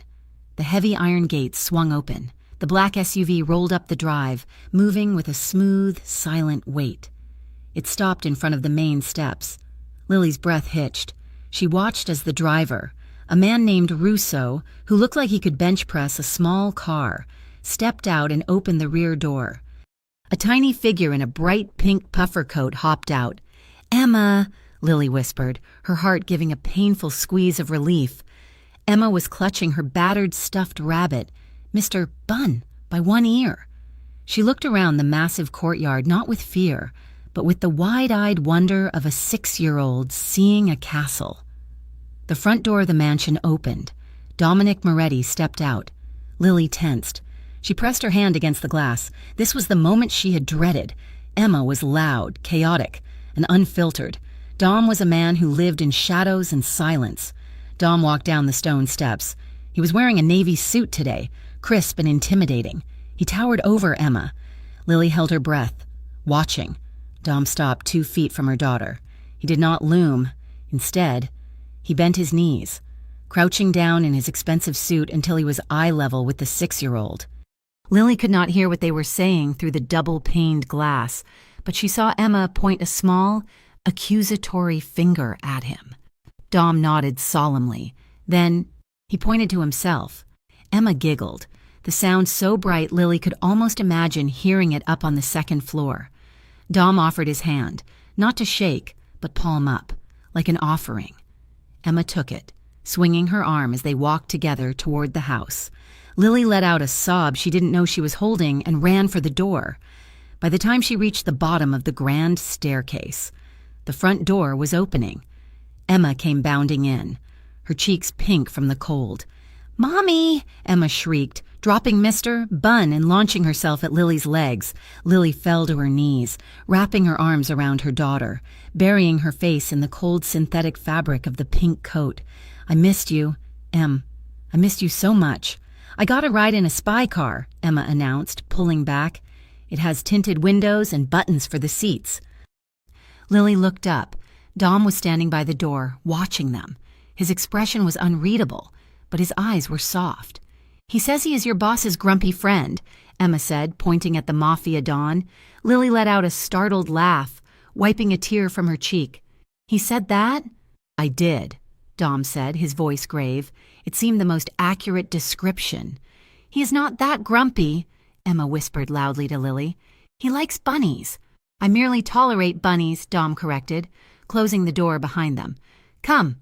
the heavy iron gates swung open. The black SUV rolled up the drive, moving with a smooth, silent weight. It stopped in front of the main steps. Lily's breath hitched. She watched as the driver, a man named Russo, who looked like he could bench press a small car, stepped out and opened the rear door. A tiny figure in a bright pink puffer coat hopped out. "Emma," Lily whispered, her heart giving a painful squeeze of relief. Emma was clutching her battered stuffed rabbit, Mr. Bun, by one ear. She looked around the massive courtyard not with fear, but with the wide-eyed wonder of a 6-year-old seeing a castle. The front door of the mansion opened. Dominic Moretti stepped out. Lily tensed. She pressed her hand against the glass. This was the moment she had dreaded. Emma was loud, chaotic, and unfiltered. Dom was a man who lived in shadows and silence. Dom walked down the stone steps. He was wearing a navy suit today, crisp and intimidating. He towered over Emma. Lily held her breath, watching. Dom stopped 2 feet from her daughter. He did not loom. Instead, he bent his knees, crouching down in his expensive suit until he was eye level with the 6-year-old. Lily could not hear what they were saying through the double-paned glass, but she saw Emma point a small, accusatory finger at him. Dom nodded solemnly. Then he pointed to himself. Emma giggled, the sound so bright Lily could almost imagine hearing it up on the second floor. Dom offered his hand, not to shake, but palm up, like an offering. Emma took it, swinging her arm as they walked together toward the house. Lily let out a sob she didn't know she was holding and ran for the door. By the time she reached the bottom of the grand staircase, the front door was opening. Emma came bounding in, her cheeks pink from the cold. "Mommy!" Emma shrieked, dropping Mr. Bun and launching herself at Lily's legs. Lily fell to her knees, wrapping her arms around her daughter, burying her face in the cold synthetic fabric of the pink coat. "I missed you, Em. I missed you so much." "I got a ride in a spy car," Emma announced, pulling back. "It has tinted windows and buttons for the seats." Lily looked up. Dom was standing by the door, watching them. His expression was unreadable, but his eyes were soft. "He says he is your boss's grumpy friend," Emma said, pointing at the Mafia Don. Lily let out a startled laugh, wiping a tear from her cheek. "He said that?" "I did," Dom said, his voice grave. It seemed the most accurate description. "He is not that grumpy," Emma whispered loudly to Lily. "He likes bunnies." "I merely tolerate bunnies," Dom corrected, closing the door behind them. "Come,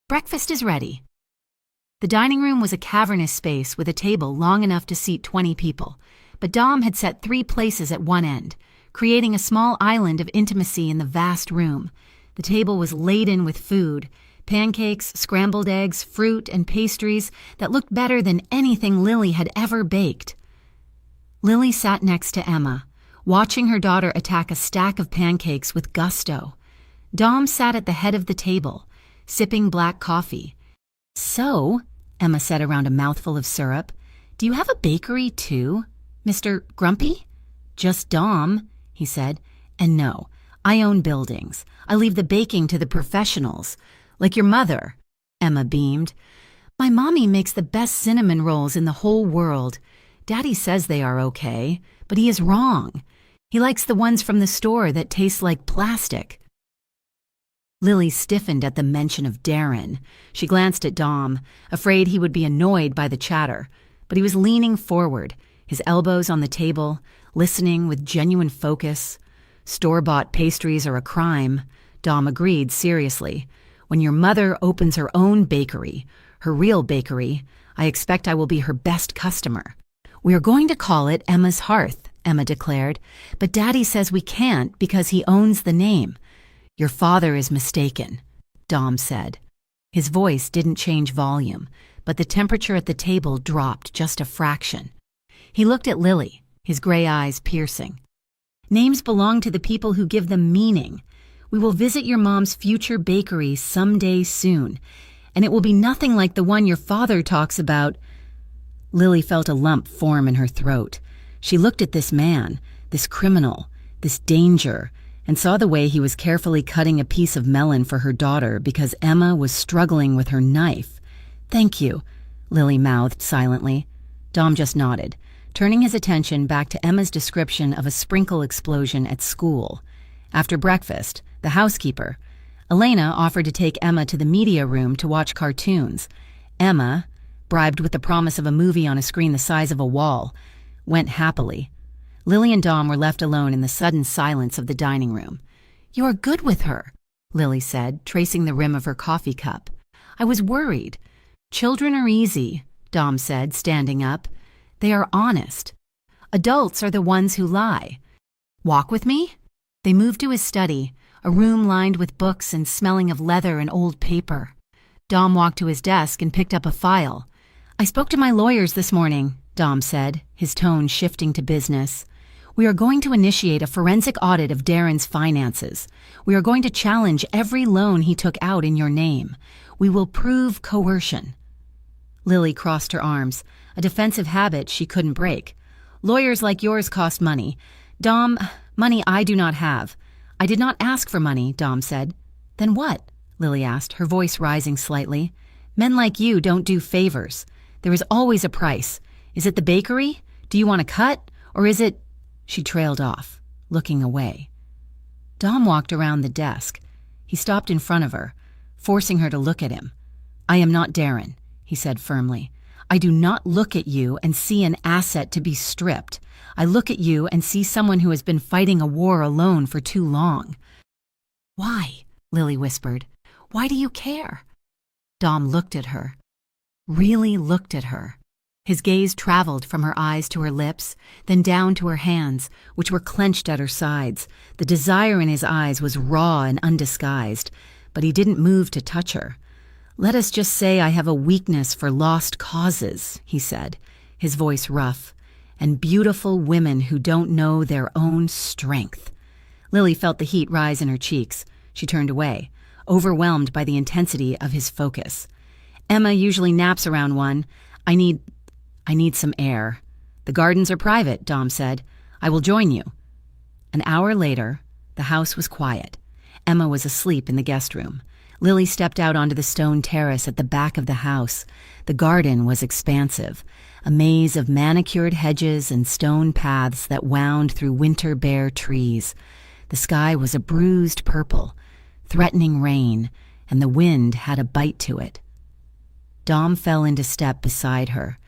breakfast is ready." The dining room was a cavernous space with a table long enough to seat 20 people, but Dom had set 3 places at one end, creating a small island of intimacy in the vast room. The table was laden with food, pancakes, scrambled eggs, fruit, and pastries that looked better than anything Lily had ever baked. Lily sat next to Emma, watching her daughter attack a stack of pancakes with gusto. Dom sat at the head of the table, sipping black coffee. "So," Emma said around a mouthful of syrup, "do you have a bakery too, Mr. Grumpy?" "Just Dom," he said. "And no, I own buildings. I leave the baking to the professionals. Like your mother." Emma beamed. "My mommy makes the best cinnamon rolls in the whole world. Daddy says they are okay, but he is wrong. He likes the ones from the store that taste like plastic." Lily stiffened at the mention of Darren. She glanced at Dom, afraid he would be annoyed by the chatter, but he was leaning forward, his elbows on the table, listening with genuine focus. "Store-bought pastries are a crime," Dom agreed seriously. "When your mother opens her own bakery, her real bakery, I expect I will be her best customer." "We are going to call it Emma's Hearth," Emma declared, "but Daddy says we can't because he owns the name." "Your father is mistaken," Dom said. His voice didn't change volume, but the temperature at the table dropped just a fraction. He looked at Lily, his gray eyes piercing. "Names belong to the people who give them meaning. We will visit your mom's future bakery someday soon, and it will be nothing like the one your father talks about." Lily felt a lump form in her throat. She looked at this man, this criminal, this danger, and saw the way he was carefully cutting a piece of melon for her daughter because Emma was struggling with her knife. "Thank you," Lily mouthed silently. Dom just nodded, turning his attention back to Emma's description of a sprinkle explosion at school. After breakfast, the housekeeper, Elena, offered to take Emma to the media room to watch cartoons. Emma, bribed with the promise of a movie on a screen the size of a wall, went happily. Lily and Dom were left alone in the sudden silence of the dining room. "You are good with her," Lily said, tracing the rim of her coffee cup. "I was worried." "Children are easy," Dom said, standing up. "They are honest. Adults are the ones who lie. Walk with me?" They moved to his study, a room lined with books and smelling of leather and old paper. Dom walked to his desk and picked up a file. "I spoke to my lawyers this morning," Dom said, his tone shifting to business. "We are going to initiate a forensic audit of Darren's finances. We are going to challenge every loan he took out in your name. We will prove coercion." Lily crossed her arms, a defensive habit she couldn't break. "Lawyers like yours cost money. Dom, money I do not have." "I did not ask for money," Dom said. "Then what?" Lily asked, her voice rising slightly. "Men like you don't do favors. There is always a price. Is it the bakery? Do you want to cut, or is it—" She trailed off, looking away. Dom walked around the desk. He stopped in front of her, forcing her to look at him. "I am not Darren," he said firmly. "I do not look at you and see an asset to be stripped. I look at you and see someone who has been fighting a war alone for too long." "Why?" Lily whispered. "Why do you care?" Dom looked at her. Really looked at her. His gaze traveled from her eyes to her lips, then down to her hands, which were clenched at her sides. The desire in his eyes was raw and undisguised, but he didn't move to touch her. "Let us just say I have a weakness for lost causes," he said, his voice rough, "and beautiful women who don't know their own strength." Lily felt the heat rise in her cheeks. She turned away, overwhelmed by the intensity of his focus. "Emma usually naps around 1. I need some air." "The gardens are private," Dom said. "I will join you." An hour later, the house was quiet. Emma was asleep in the guest room. Lily stepped out onto the stone terrace at the back of the house. The garden was expansive, a maze of manicured hedges and stone paths that wound through winter-bare trees. The sky was a bruised purple, threatening rain, and the wind had a bite to it. Dom fell into step beside her.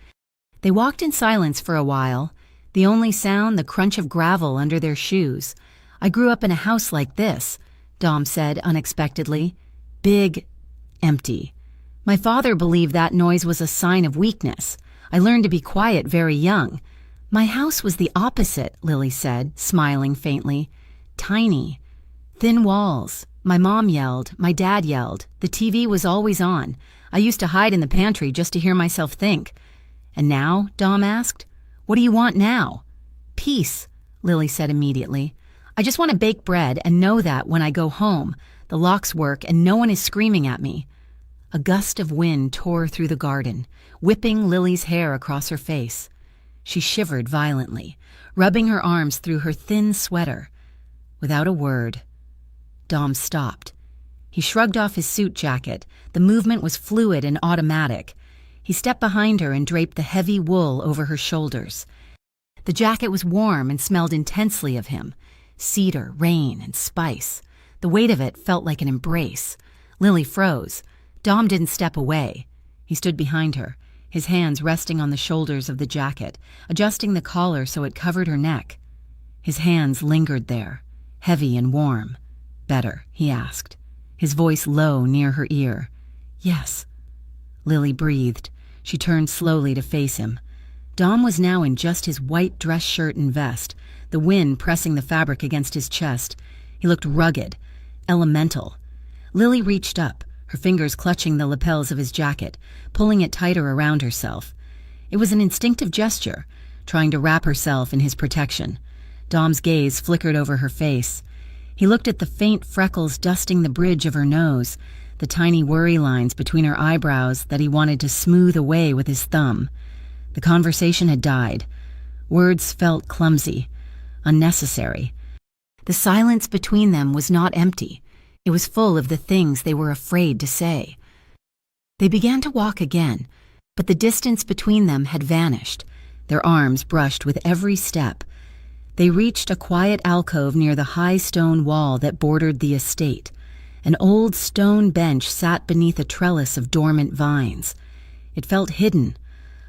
They walked in silence for a while, the only sound the crunch of gravel under their shoes. "I grew up in a house like this," Dom said unexpectedly. "Big, empty. My father believed that noise was a sign of weakness. I learned to be quiet very young." "My house was the opposite," Lily said, smiling faintly. "Tiny. Thin walls. My mom yelled, my dad yelled. The TV was always on. I used to hide in the pantry just to hear myself think." "And now?" Dom asked. "What do you want now?" "Peace," Lily said immediately. "I just want to bake bread and know that when I go home, the locks work and no one is screaming at me." A gust of wind tore through the garden, whipping Lily's hair across her face. She shivered violently, rubbing her arms through her thin sweater. Without a word, Dom stopped. He shrugged off his suit jacket. The movement was fluid and automatic. He stepped behind her and draped the heavy wool over her shoulders. The jacket was warm and smelled intensely of him. Cedar, rain, and spice. The weight of it felt like an embrace. Lily froze. Dom didn't step away. He stood behind her, his hands resting on the shoulders of the jacket, adjusting the collar so it covered her neck. His hands lingered there, heavy and warm. "Better?" he asked, his voice low near her ear. "Yes." Lily breathed. She turned slowly to face him. Dom was now in just his white dress shirt and vest, the wind pressing the fabric against his chest. He looked rugged, elemental. Lily reached up, her fingers clutching the lapels of his jacket, pulling it tighter around herself. It was an instinctive gesture, trying to wrap herself in his protection. Dom's gaze flickered over her face. He looked at the faint freckles dusting the bridge of her nose, the tiny worry lines between her eyebrows that he wanted to smooth away with his thumb. The conversation had died. Words felt clumsy, unnecessary. The silence between them was not empty. It was full of the things they were afraid to say. They began to walk again, but the distance between them had vanished. Their arms brushed with every step. They reached a quiet alcove near the high stone wall that bordered the estate. An old stone bench sat beneath a trellis of dormant vines. It felt hidden,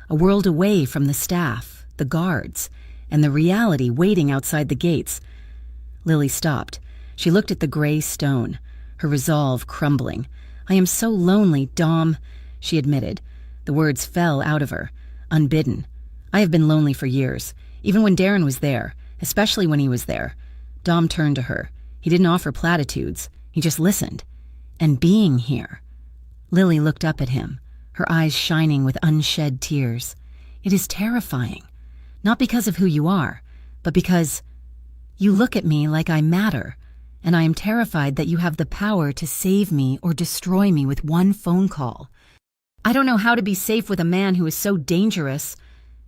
a world away from the staff, the guards, and the reality waiting outside the gates. Lily stopped. She looked at the gray stone, her resolve crumbling. "I am so lonely, Dom," she admitted. The words fell out of her, unbidden. "I have been lonely for years, even when Darren was there, especially when he was there." Dom turned to her. He didn't offer platitudes. He just listened. "And being here." Lily looked up at him, her eyes shining with unshed tears. "It is terrifying. Not because of who you are, but because you look at me like I matter, and I am terrified that you have the power to save me or destroy me with one phone call. I don't know how to be safe with a man who is so dangerous."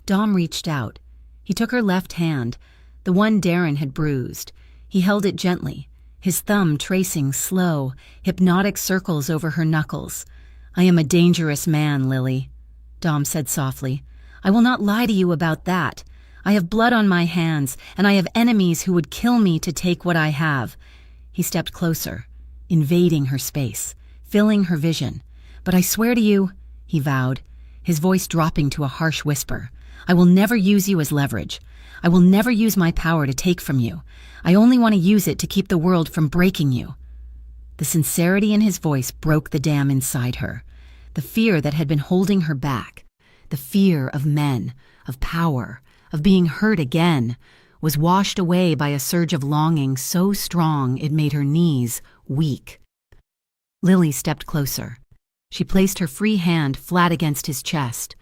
Dom reached out. He took her left hand, the one Darren had bruised. He held it gently, his thumb tracing slow, hypnotic circles over her knuckles. "I am a dangerous man, Lily," Dom said softly. "I will not lie to you about that. I have blood on my hands, and I have enemies who would kill me to take what I have." He stepped closer, invading her space, filling her vision. "But I swear to you," he vowed, his voice dropping to a harsh whisper, "I will never use you as leverage. I will never use my power to take from you. I only want to use it to keep the world from breaking you." The sincerity in his voice broke the dam inside her. The fear that had been holding her back, the fear of men, of power, of being hurt again, was washed away by a surge of longing so strong it made her knees weak. Lily stepped closer. She placed her free hand flat against his chest.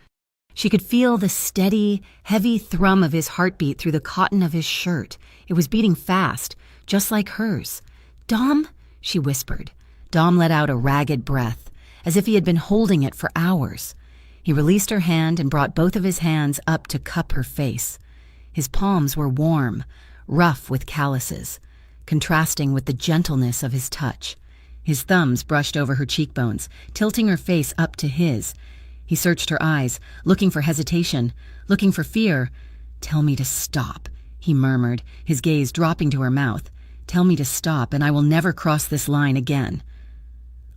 She could feel the steady, heavy thrum of his heartbeat through the cotton of his shirt. It was beating fast, just like hers. "Dom?" she whispered. Dom let out a ragged breath, as if he had been holding it for hours. He released her hand and brought both of his hands up to cup her face. His palms were warm, rough with calluses, contrasting with the gentleness of his touch. His thumbs brushed over her cheekbones, tilting her face up to his. He searched her eyes, looking for hesitation, looking for fear. "Tell me to stop," he murmured, his gaze dropping to her mouth. "Tell me to stop, and I will never cross this line again."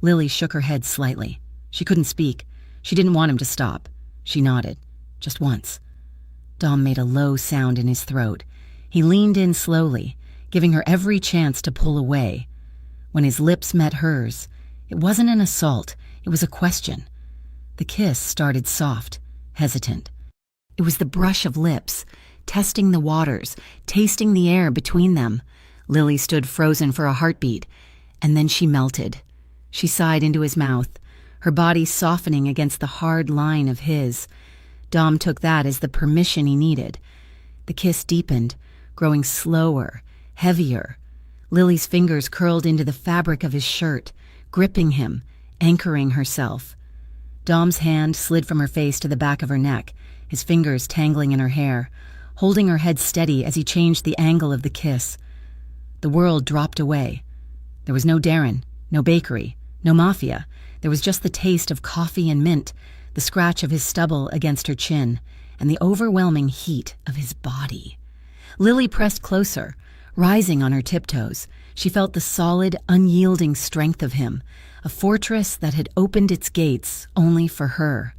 Lily shook her head slightly. She couldn't speak. She didn't want him to stop. She nodded. Just once. Dom made a low sound in his throat. He leaned in slowly, giving her every chance to pull away. When his lips met hers, it wasn't an assault, it was a question. The kiss started soft, hesitant. It was the brush of lips, testing the waters, tasting the air between them. Lily stood frozen for a heartbeat, and then she melted. She sighed into his mouth, her body softening against the hard line of his. Dom took that as the permission he needed. The kiss deepened, growing slower, heavier. Lily's fingers curled into the fabric of his shirt, gripping him, anchoring herself. Dom's hand slid from her face to the back of her neck, his fingers tangling in her hair, holding her head steady as he changed the angle of the kiss. The world dropped away. There was no Darren, no bakery, no Mafia. There was just the taste of coffee and mint, the scratch of his stubble against her chin, and the overwhelming heat of his body. Lily pressed closer, rising on her tiptoes. She felt the solid, unyielding strength of him, a fortress that had opened its gates only for her.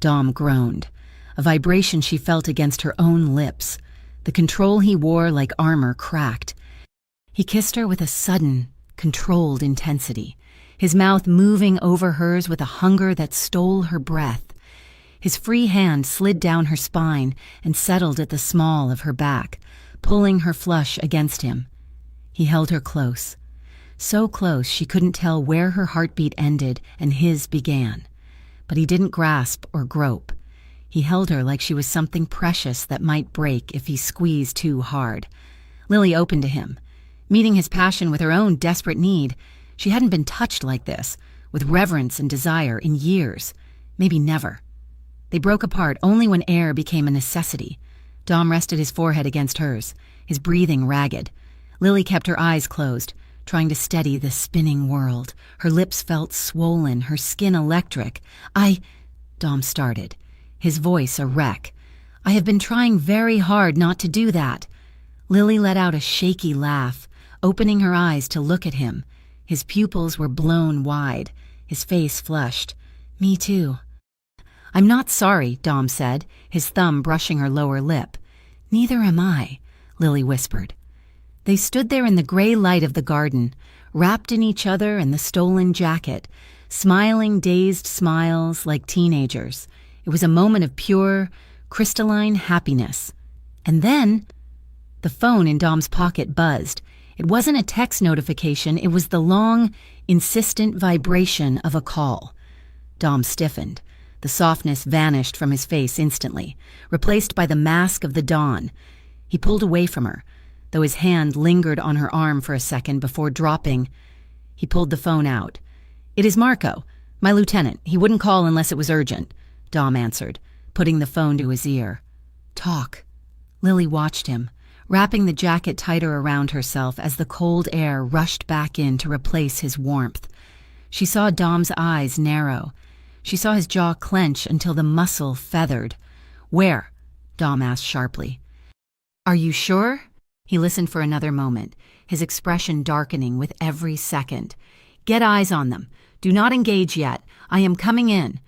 Dom groaned, a vibration she felt against her own lips. The control he wore like armor cracked. He kissed her with a sudden, controlled intensity, his mouth moving over hers with a hunger that stole her breath. His free hand slid down her spine and settled at the small of her back, pulling her flush against him. He held her close, so close she couldn't tell where her heartbeat ended and his began. But he didn't grasp or grope. He held her like she was something precious that might break if he squeezed too hard. Lily opened to him, meeting his passion with her own desperate need. She hadn't been touched like this, with reverence and desire, in years, maybe never. They broke apart only when air became a necessity. Dom rested his forehead against hers, his breathing ragged. Lily kept her eyes closed, trying to steady the spinning world. Her lips felt swollen, her skin electric. Dom started, his voice a wreck. "I have been trying very hard not to do that." Lily let out a shaky laugh, opening her eyes to look at him. His pupils were blown wide, his face flushed. "Me too." "I'm not sorry," Dom said, his thumb brushing her lower lip. "Neither am I," Lily whispered. They stood there in the gray light of the garden, wrapped in each other and the stolen jacket, smiling dazed smiles like teenagers. It was a moment of pure, crystalline happiness. And then the phone in Dom's pocket buzzed. It wasn't a text notification, it was the long, insistent vibration of a call. Dom stiffened. The softness vanished from his face instantly, replaced by the mask of the dawn. He pulled away from her, though his hand lingered on her arm for a second before dropping. He pulled the phone out. "It is Marco, my lieutenant. He wouldn't call unless it was urgent," Dom answered, putting the phone to his ear. "Talk." Lily watched him, wrapping the jacket tighter around herself as the cold air rushed back in to replace his warmth. She saw Dom's eyes narrow. She saw his jaw clench until the muscle feathered. "Where?" Dom asked sharply. Are you sure? He listened for another moment, his expression darkening with every second. Get eyes on them. Do not engage yet. I am coming in.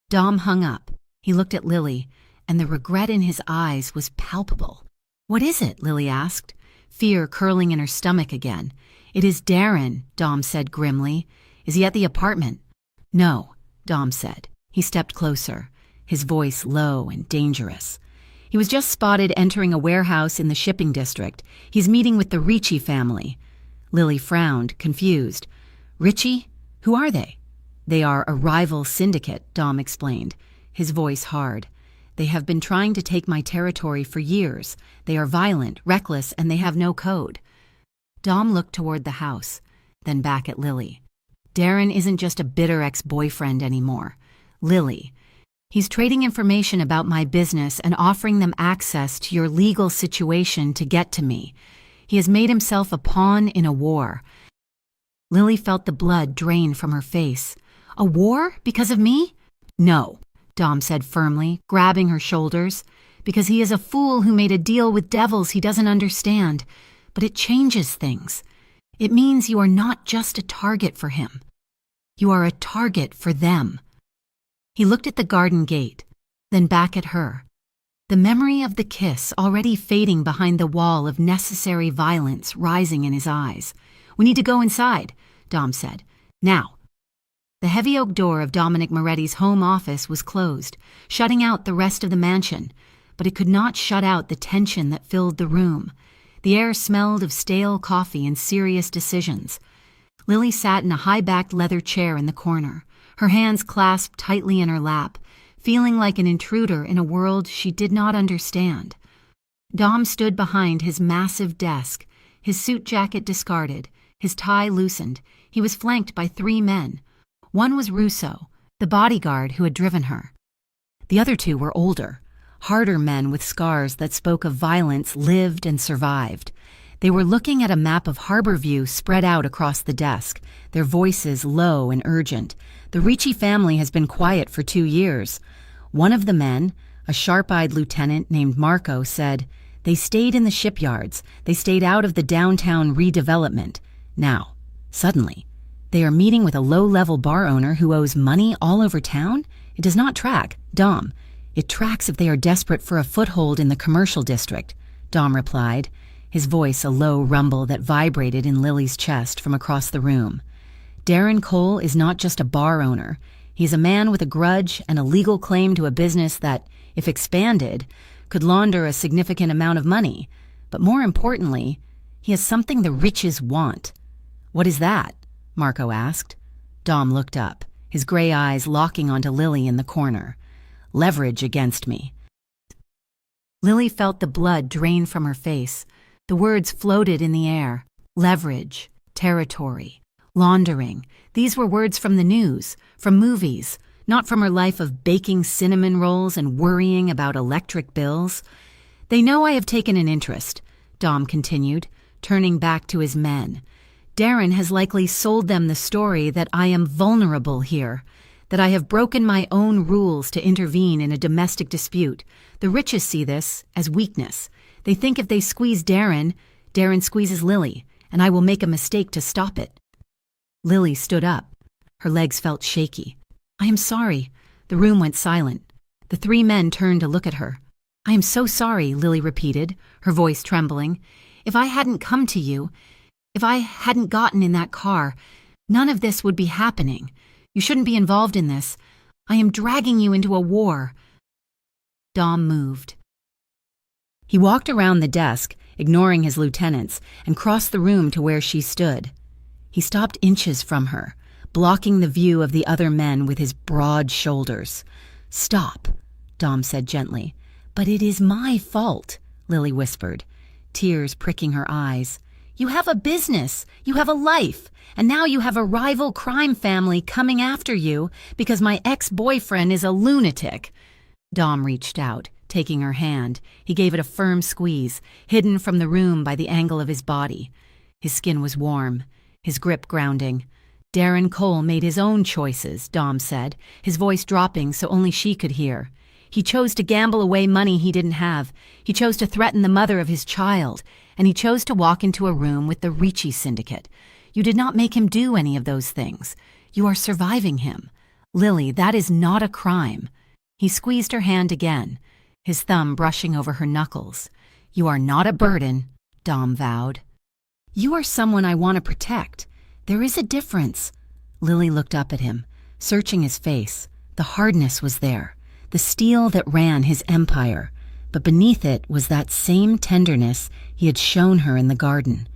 Dom hung up. He looked at Lily, and the regret in his eyes was palpable. What is it? Lily asked, fear curling in her stomach again. It is Darren, Dom said grimly. Is he at the apartment? No, Dom said. He stepped closer, his voice low and dangerous. He was just spotted entering a warehouse in the shipping district. He's meeting with the Ricci family. Lily frowned, confused. Ricci? Who are they? They are a rival syndicate, Dom explained, his voice hard. They have been trying to take my territory for years. They are violent, reckless, and they have no code. Dom looked toward the house, then back at Lily. Darren isn't just a bitter ex-boyfriend anymore. Lily. He's trading information about my business and offering them access to your legal situation to get to me. He has made himself a pawn in a war. Lily felt the blood drain from her face. A war? Because of me? No, Dom said firmly, grabbing her shoulders. Because he is a fool who made a deal with devils he doesn't understand. But it changes things. It means you are not just a target for him. You are a target for them. He looked at the garden gate, then back at her. The memory of the kiss already fading behind the wall of necessary violence rising in his eyes. We need to go inside, Dom said. Now. The heavy oak door of Dominic Moretti's home office was closed, shutting out the rest of the mansion, but it could not shut out the tension that filled the room. The air smelled of stale coffee and serious decisions. Lily sat in a high-backed leather chair in the corner, her hands clasped tightly in her lap, feeling like an intruder in a world she did not understand. Dom stood behind his massive desk, his suit jacket discarded, his tie loosened. He was flanked by 3 men. One was Russo, the bodyguard who had driven her. The other 2 were older, harder men with scars that spoke of violence lived and survived. They were looking at a map of Harborview spread out across the desk, their voices low and urgent. The Ricci family has been quiet for 2 years. One of the men, a sharp-eyed lieutenant named Marco, said, they stayed in the shipyards. They stayed out of the downtown redevelopment. Now, suddenly, they are meeting with a low-level bar owner who owes money all over town? It does not track, Dom. It tracks if they are desperate for a foothold in the commercial district, Dom replied, his voice a low rumble that vibrated in Lily's chest from across the room. Darren Cole is not just a bar owner. He's a man with a grudge and a legal claim to a business that, if expanded, could launder a significant amount of money. But more importantly, he has something the riches want. What is that? Marco asked. Dom looked up, his gray eyes locking onto Lily in the corner. Leverage against me. Lily felt the blood drain from her face. The words floated in the air. Leverage, territory, laundering. These were words from the news, from movies, not from her life of baking cinnamon rolls and worrying about electric bills. They know I have taken an interest, Dom continued, turning back to his men. Darren has likely sold them the story that I am vulnerable here, that I have broken my own rules to intervene in a domestic dispute. The Riches see this as weakness. They think if they squeeze Darren, Darren squeezes Lily, and I will make a mistake to stop it. Lily stood up. Her legs felt shaky. I am sorry. The room went silent. The 3 men turned to look at her. I am so sorry, Lily repeated, her voice trembling. If I hadn't come to you, if I hadn't gotten in that car, none of this would be happening. You shouldn't be involved in this. I am dragging you into a war. Dom moved. He walked around the desk, ignoring his lieutenants, and crossed the room to where she stood. He stopped inches from her, blocking the view of the other men with his broad shoulders. Stop, Dom said gently. But it is my fault, Lily whispered, tears pricking her eyes. You have a business, you have a life, and now you have a rival crime family coming after you because my ex-boyfriend is a lunatic. Dom reached out, taking her hand. He gave it a firm squeeze, hidden from the room by the angle of his body. His skin was warm, his grip grounding. Darren Cole made his own choices, Dom said, his voice dropping so only she could hear. He chose to gamble away money he didn't have. He chose to threaten the mother of his child. And he chose to walk into a room with the Ricci syndicate. You did not make him do any of those things. You are surviving him. Lily, that is not a crime. He squeezed her hand again, his thumb brushing over her knuckles. You are not a burden, Dom vowed. You are someone I want to protect. There is a difference. Lily looked up at him, searching his face. The hardness was there, the steel that ran his empire, but beneath it was that same tenderness he had shown her in the garden.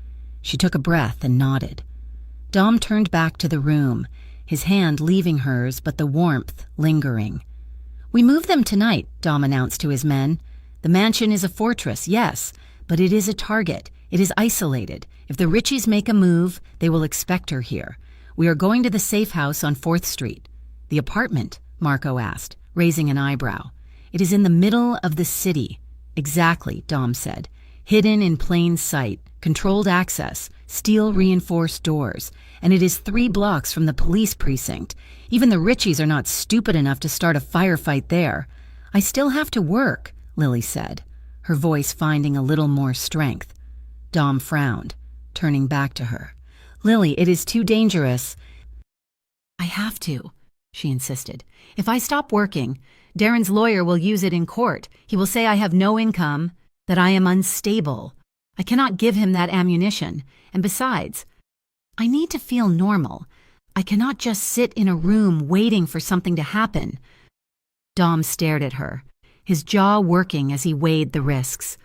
She took a breath and nodded. Dom turned back to the room, his hand leaving hers but the warmth lingering. We move them tonight, Dom announced to his men. The mansion is a fortress, yes, but it is a target. It is isolated. If the Ricci's make a move, they will expect her here. We are going to the safe house on 4th Street. The apartment? Marco asked, raising an eyebrow. It is in the middle of the city. Exactly, Dom said. Hidden in plain sight, controlled access, steel-reinforced doors, and it is 3 blocks from the police precinct. Even the Ricci's are not stupid enough to start a firefight there. I still have to work, Lily said, her voice finding a little more strength. Dom frowned, turning back to her. Lily, it is too dangerous. I have to, she insisted. If I stop working, Darren's lawyer will use it in court. He will say I have no income, that I am unstable. I cannot give him that ammunition. And besides, I need to feel normal. I cannot just sit in a room waiting for something to happen. Dom stared at her, his jaw working as he weighed the risks.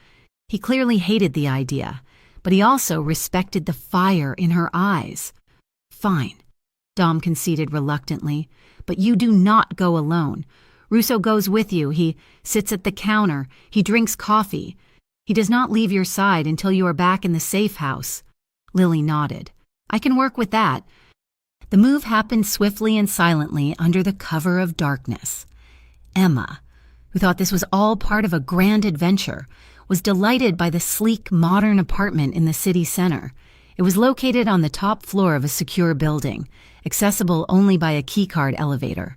He clearly hated the idea, but he also respected the fire in her eyes. Fine, Dom conceded reluctantly, but you do not go alone. Russo goes with you. He sits at the counter. He drinks coffee. He does not leave your side until you are back in the safe house. Lily nodded. I can work with that. The move happened swiftly and silently under the cover of darkness. Emma, who thought this was all part of a grand adventure, was delighted by the sleek, modern apartment in the city center. It was located on the top floor of a secure building, accessible only by a keycard elevator.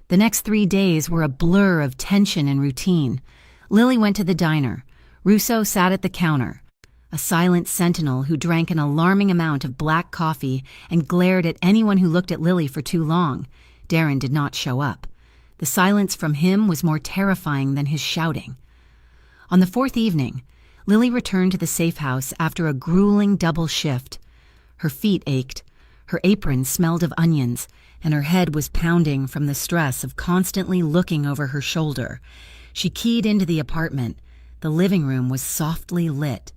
The next 3 days were a blur of tension and routine. Lily went to the diner. Russo sat at the counter, a silent sentinel who drank an alarming amount of black coffee and glared at anyone who looked at Lily for too long. Darren did not show up. The silence from him was more terrifying than his shouting. On the 4th evening, Lily returned to the safe house after a grueling double shift. Her feet ached, her apron smelled of onions, and her head was pounding from the stress of constantly looking over her shoulder. She keyed into the apartment. The living room was softly lit.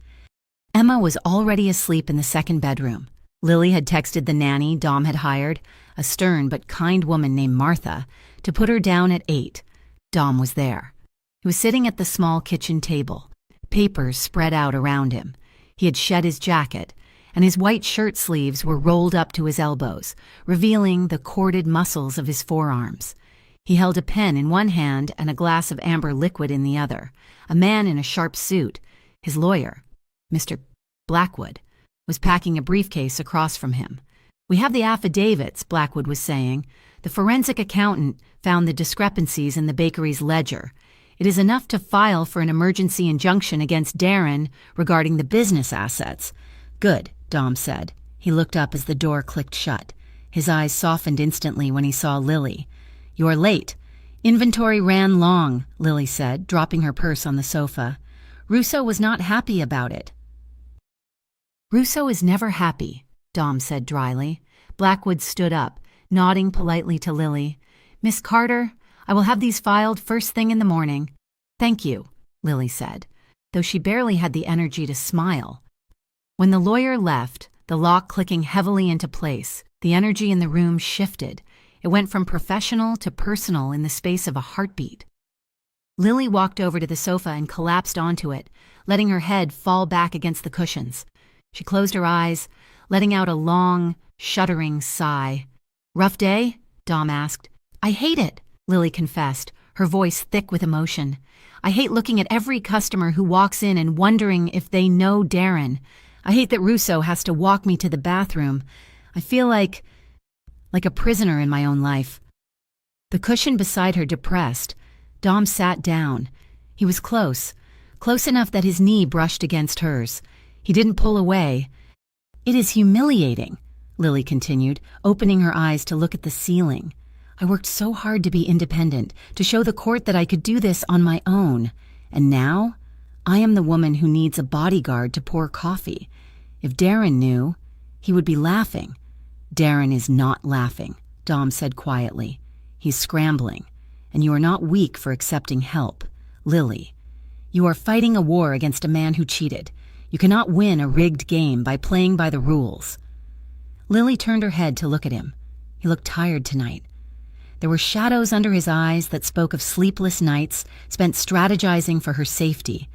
Emma was already asleep in the 2nd bedroom. Lily had texted the nanny Dom had hired, a stern but kind woman named Martha, to put her down at 8. Dom was there. He was sitting at the small kitchen table, papers spread out around him. He had shed his jacket, and his white shirt sleeves were rolled up to his elbows, revealing the corded muscles of his forearms. He held a pen in one hand and a glass of amber liquid in the other. A man in a sharp suit, his lawyer, Mr. Blackwood, was packing a briefcase across from him. We have the affidavits, Blackwood was saying. The forensic accountant found the discrepancies in the bakery's ledger. It is enough to file for an emergency injunction against Darren regarding the business assets. Good, Dom said. He looked up as the door clicked shut. His eyes softened instantly when he saw Lily. You're late. Inventory ran long, Lily said, dropping her purse on the sofa. Russo was not happy about it. Russo is never happy, Dom said dryly. Blackwood stood up, nodding politely to Lily. Miss Carter, I will have these filed first thing in the morning. Thank you, Lily said, though she barely had the energy to smile. When the lawyer left, the lock clicking heavily into place, the energy in the room shifted. It went from professional to personal in the space of a heartbeat. Lily walked over to the sofa and collapsed onto it, letting her head fall back against the cushions. She closed her eyes, letting out a long, shuddering sigh. Rough day? Dom asked. I hate it, Lily confessed, her voice thick with emotion. I hate looking at every customer who walks in and wondering if they know Darren. I hate that Russo has to walk me to the bathroom. I feel like a prisoner in my own life. The cushion beside her depressed. Dom sat down. He was close enough that his knee brushed against hers. He didn't pull away. "It is humiliating," Lily continued, opening her eyes to look at the ceiling. "I worked so hard to be independent, to show the court that I could do this on my own. And now, I am the woman who needs a bodyguard to pour coffee. If Darren knew, he would be laughing." "Darren is not laughing," Dom said quietly. "He's scrambling, and you are not weak for accepting help. Lily, you are fighting a war against a man who cheated. You cannot win a rigged game by playing by the rules." Lily turned her head to look at him. He looked tired tonight. There were shadows under his eyes that spoke of sleepless nights spent strategizing for her safety.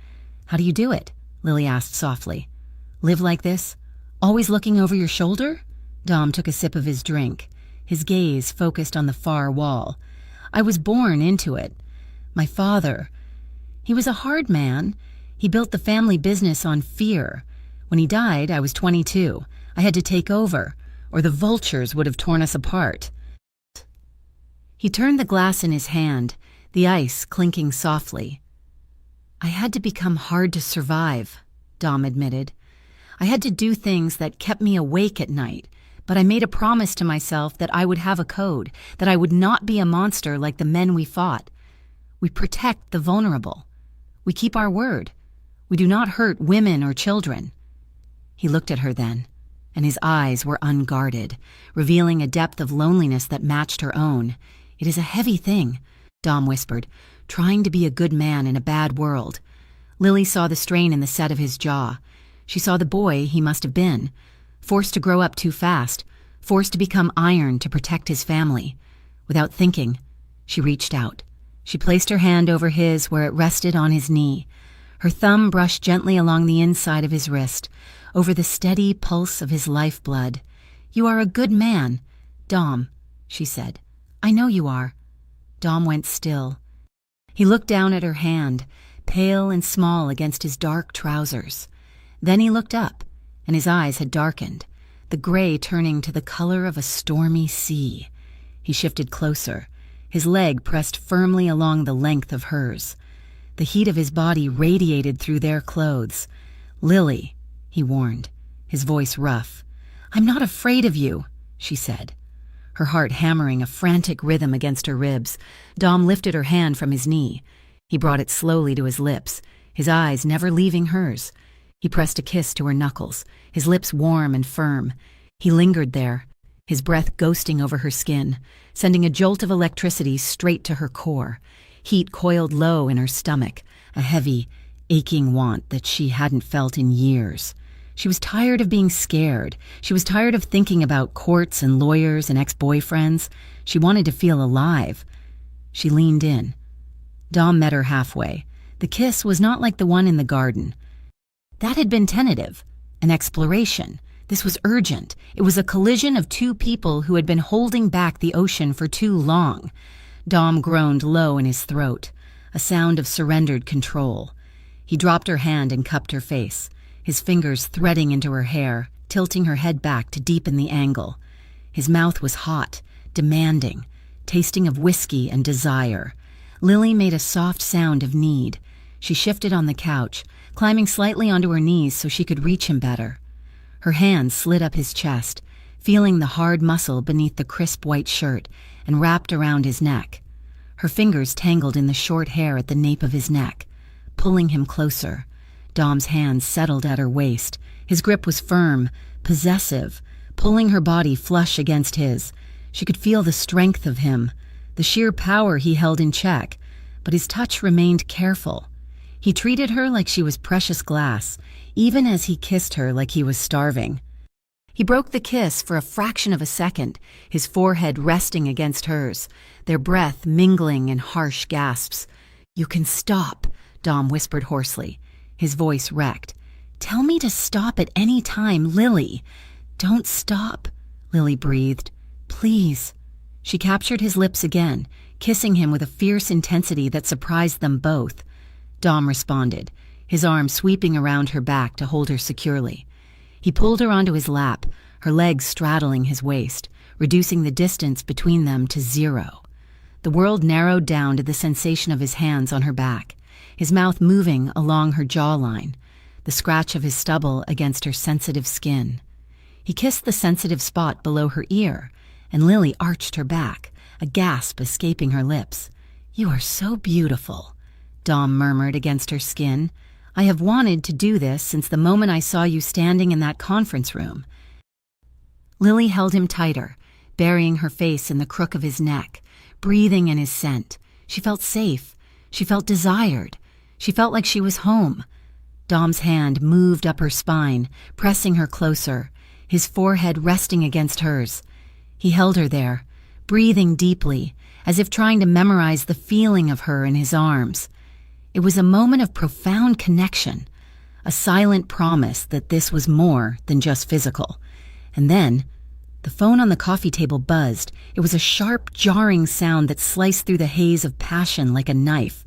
"How do you do it?" Lily asked softly. "Live like this? Always looking over your shoulder?" Dom took a sip of his drink, his gaze focused on the far wall. "I was born into it. My father, he was a hard man. He built the family business on fear. When he died, I was 22. I had to take over, or the vultures would have torn us apart." He turned the glass in his hand, the ice clinking softly. "I had to become hard to survive," Dom admitted. "I had to do things that kept me awake at night, but I made a promise to myself that I would have a code, that I would not be a monster like the men we fought. We protect the vulnerable. We keep our word. We do not hurt women or children." He looked at her then, and his eyes were unguarded, revealing a depth of loneliness that matched her own. "It is a heavy thing," Dom whispered, "trying to be a good man in a bad world." Lily saw the strain in the set of his jaw. She saw the boy he must have been, forced to grow up too fast, forced to become iron to protect his family. Without thinking, she reached out. She placed her hand over his where it rested on his knee. Her thumb brushed gently along the inside of his wrist, over the steady pulse of his lifeblood. "You are a good man, Dom," she said. "I know you are." Dom went still. He looked down at her hand, pale and small against his dark trousers. Then he looked up, and his eyes had darkened, the gray turning to the color of a stormy sea. He shifted closer, his leg pressed firmly along the length of hers. The heat of his body radiated through their clothes. "Lily," he warned, his voice rough. "I'm not afraid of you," she said, her heart hammering a frantic rhythm against her ribs. Dom lifted her hand from his knee. He brought it slowly to his lips, his eyes never leaving hers. He pressed a kiss to her knuckles, his lips warm and firm. He lingered there, his breath ghosting over her skin, sending a jolt of electricity straight to her core. Heat coiled low in her stomach, a heavy, aching want that she hadn't felt in years. She was tired of being scared. She was tired of thinking about courts and lawyers and ex-boyfriends. She wanted to feel alive. She leaned in. Dom met her halfway. The kiss was not like the one in the garden. That had been tentative, an exploration. This was urgent. It was a collision of two people who had been holding back the ocean for too long. Dom groaned low in his throat, a sound of surrendered control. He dropped her hand and cupped her face, his fingers threading into her hair, tilting her head back to deepen the angle. His mouth was hot, demanding, tasting of whiskey and desire. Lily made a soft sound of need. She shifted on the couch, climbing slightly onto her knees so she could reach him better. Her hand slid up his chest, feeling the hard muscle beneath the crisp white shirt, and wrapped around his neck. Her fingers tangled in the short hair at the nape of his neck, pulling him closer. Dom's hands settled at her waist. His grip was firm, possessive, pulling her body flush against his. She could feel the strength of him, the sheer power he held in check, but his touch remained careful. He treated her like she was precious glass, even as he kissed her like he was starving. He broke the kiss for a fraction of a second, his forehead resting against hers, their breath mingling in harsh gasps. "You can stop," Dom whispered hoarsely, his voice wrecked. "Tell me to stop at any time, Lily." "Don't stop," Lily breathed. "Please." She captured his lips again, kissing him with a fierce intensity that surprised them both. Dom responded, his arm sweeping around her back to hold her securely. He pulled her onto his lap, her legs straddling his waist, reducing the distance between them to 0. The world narrowed down to the sensation of his hands on her back, his mouth moving along her jawline, the scratch of his stubble against her sensitive skin. He kissed the sensitive spot below her ear, and Lily arched her back, a gasp escaping her lips. "You are so beautiful," Dom murmured against her skin. "I have wanted to do this since the moment I saw you standing in that conference room." Lily held him tighter, burying her face in the crook of his neck, breathing in his scent. She felt safe. She felt desired. She felt like she was home. Dom's hand moved up her spine, pressing her closer, his forehead resting against hers. He held her there, breathing deeply, as if trying to memorize the feeling of her in his arms. It was a moment of profound connection, a silent promise that this was more than just physical. And then, the phone on the coffee table buzzed. It was a sharp, jarring sound that sliced through the haze of passion like a knife.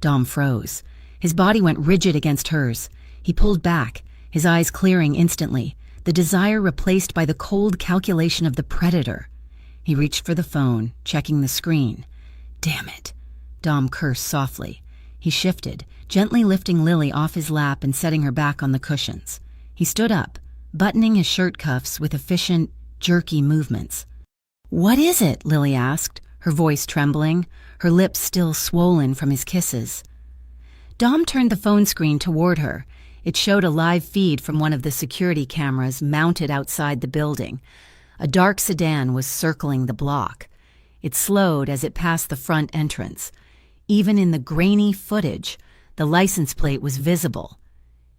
Dom froze. His body went rigid against hers. He pulled back, his eyes clearing instantly, the desire replaced by the cold calculation of the predator. He reached for the phone, checking the screen. "Damn it," Dom cursed softly. He shifted, gently lifting Lily off his lap and setting her back on the cushions. He stood up, buttoning his shirt cuffs with efficient, jerky movements. "What is it?" Lily asked, her voice trembling, her lips still swollen from his kisses. Dom turned the phone screen toward her. It showed a live feed from one of the security cameras mounted outside the building. A dark sedan was circling the block. It slowed as it passed the front entrance. Even in the grainy footage, the license plate was visible.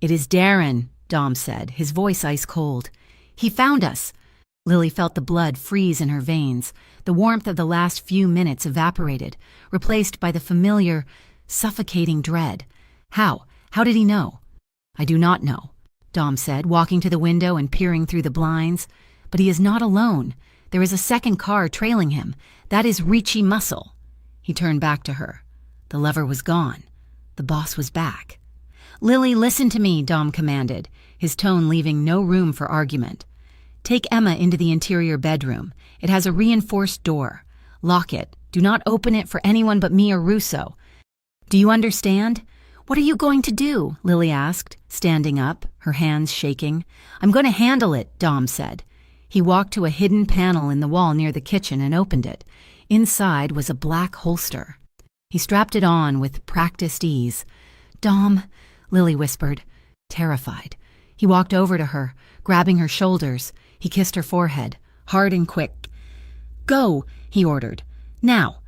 "It is Darren," Dom said, his voice ice cold. "He found us." Lily felt the blood freeze in her veins. The warmth of the last few minutes evaporated, replaced by the familiar, suffocating dread. How? How did he know? "I do not know," Dom said, walking to the window and peering through the blinds. "But he is not alone. There is a second car trailing him. That is Ricci Muscle." He turned back to her. The lover was gone. The boss was back. "Lily, listen to me," Dom commanded, his tone leaving no room for argument. "Take Emma into the interior bedroom. It has a reinforced door. Lock it. Do not open it for anyone but me or Russo. Do you understand?" "What are you going to do?" Lily asked, standing up, her hands shaking. "I'm going to handle it," Dom said. He walked to a hidden panel in the wall near the kitchen and opened it. Inside was a black holster. He strapped it on with practiced ease. "Dom," Lily whispered, terrified. He walked over to her, grabbing her shoulders. He kissed her forehead, hard and quick. "Go," he ordered. "Now."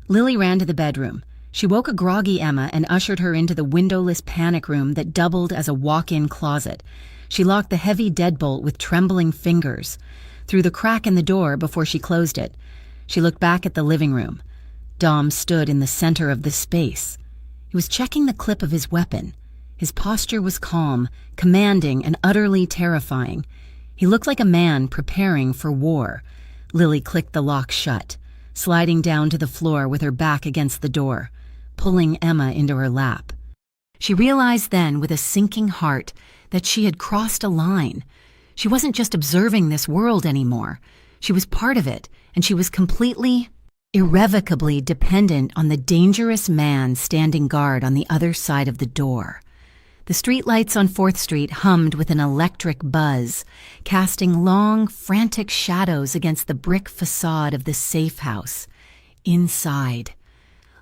Lily ran to the bedroom. She woke a groggy Emma and ushered her into the windowless panic room that doubled as a walk-in closet. She locked the heavy deadbolt with trembling fingers. Through the crack in the door before she closed it, she looked back at the living room. Dom stood in the center of the space. He was checking the clip of his weapon. His posture was calm, commanding, and utterly terrifying. He looked like a man preparing for war. Lily clicked the lock shut, sliding down to the floor with her back against the door, pulling Emma into her lap. She realized then, with a sinking heart, that she had crossed a line. She wasn't just observing this world anymore. She was part of it, and she was completely, irrevocably dependent on the dangerous man standing guard on the other side of the door. The streetlights on 4th Street hummed with an electric buzz, casting long, frantic shadows against the brick facade of the safe house. Inside.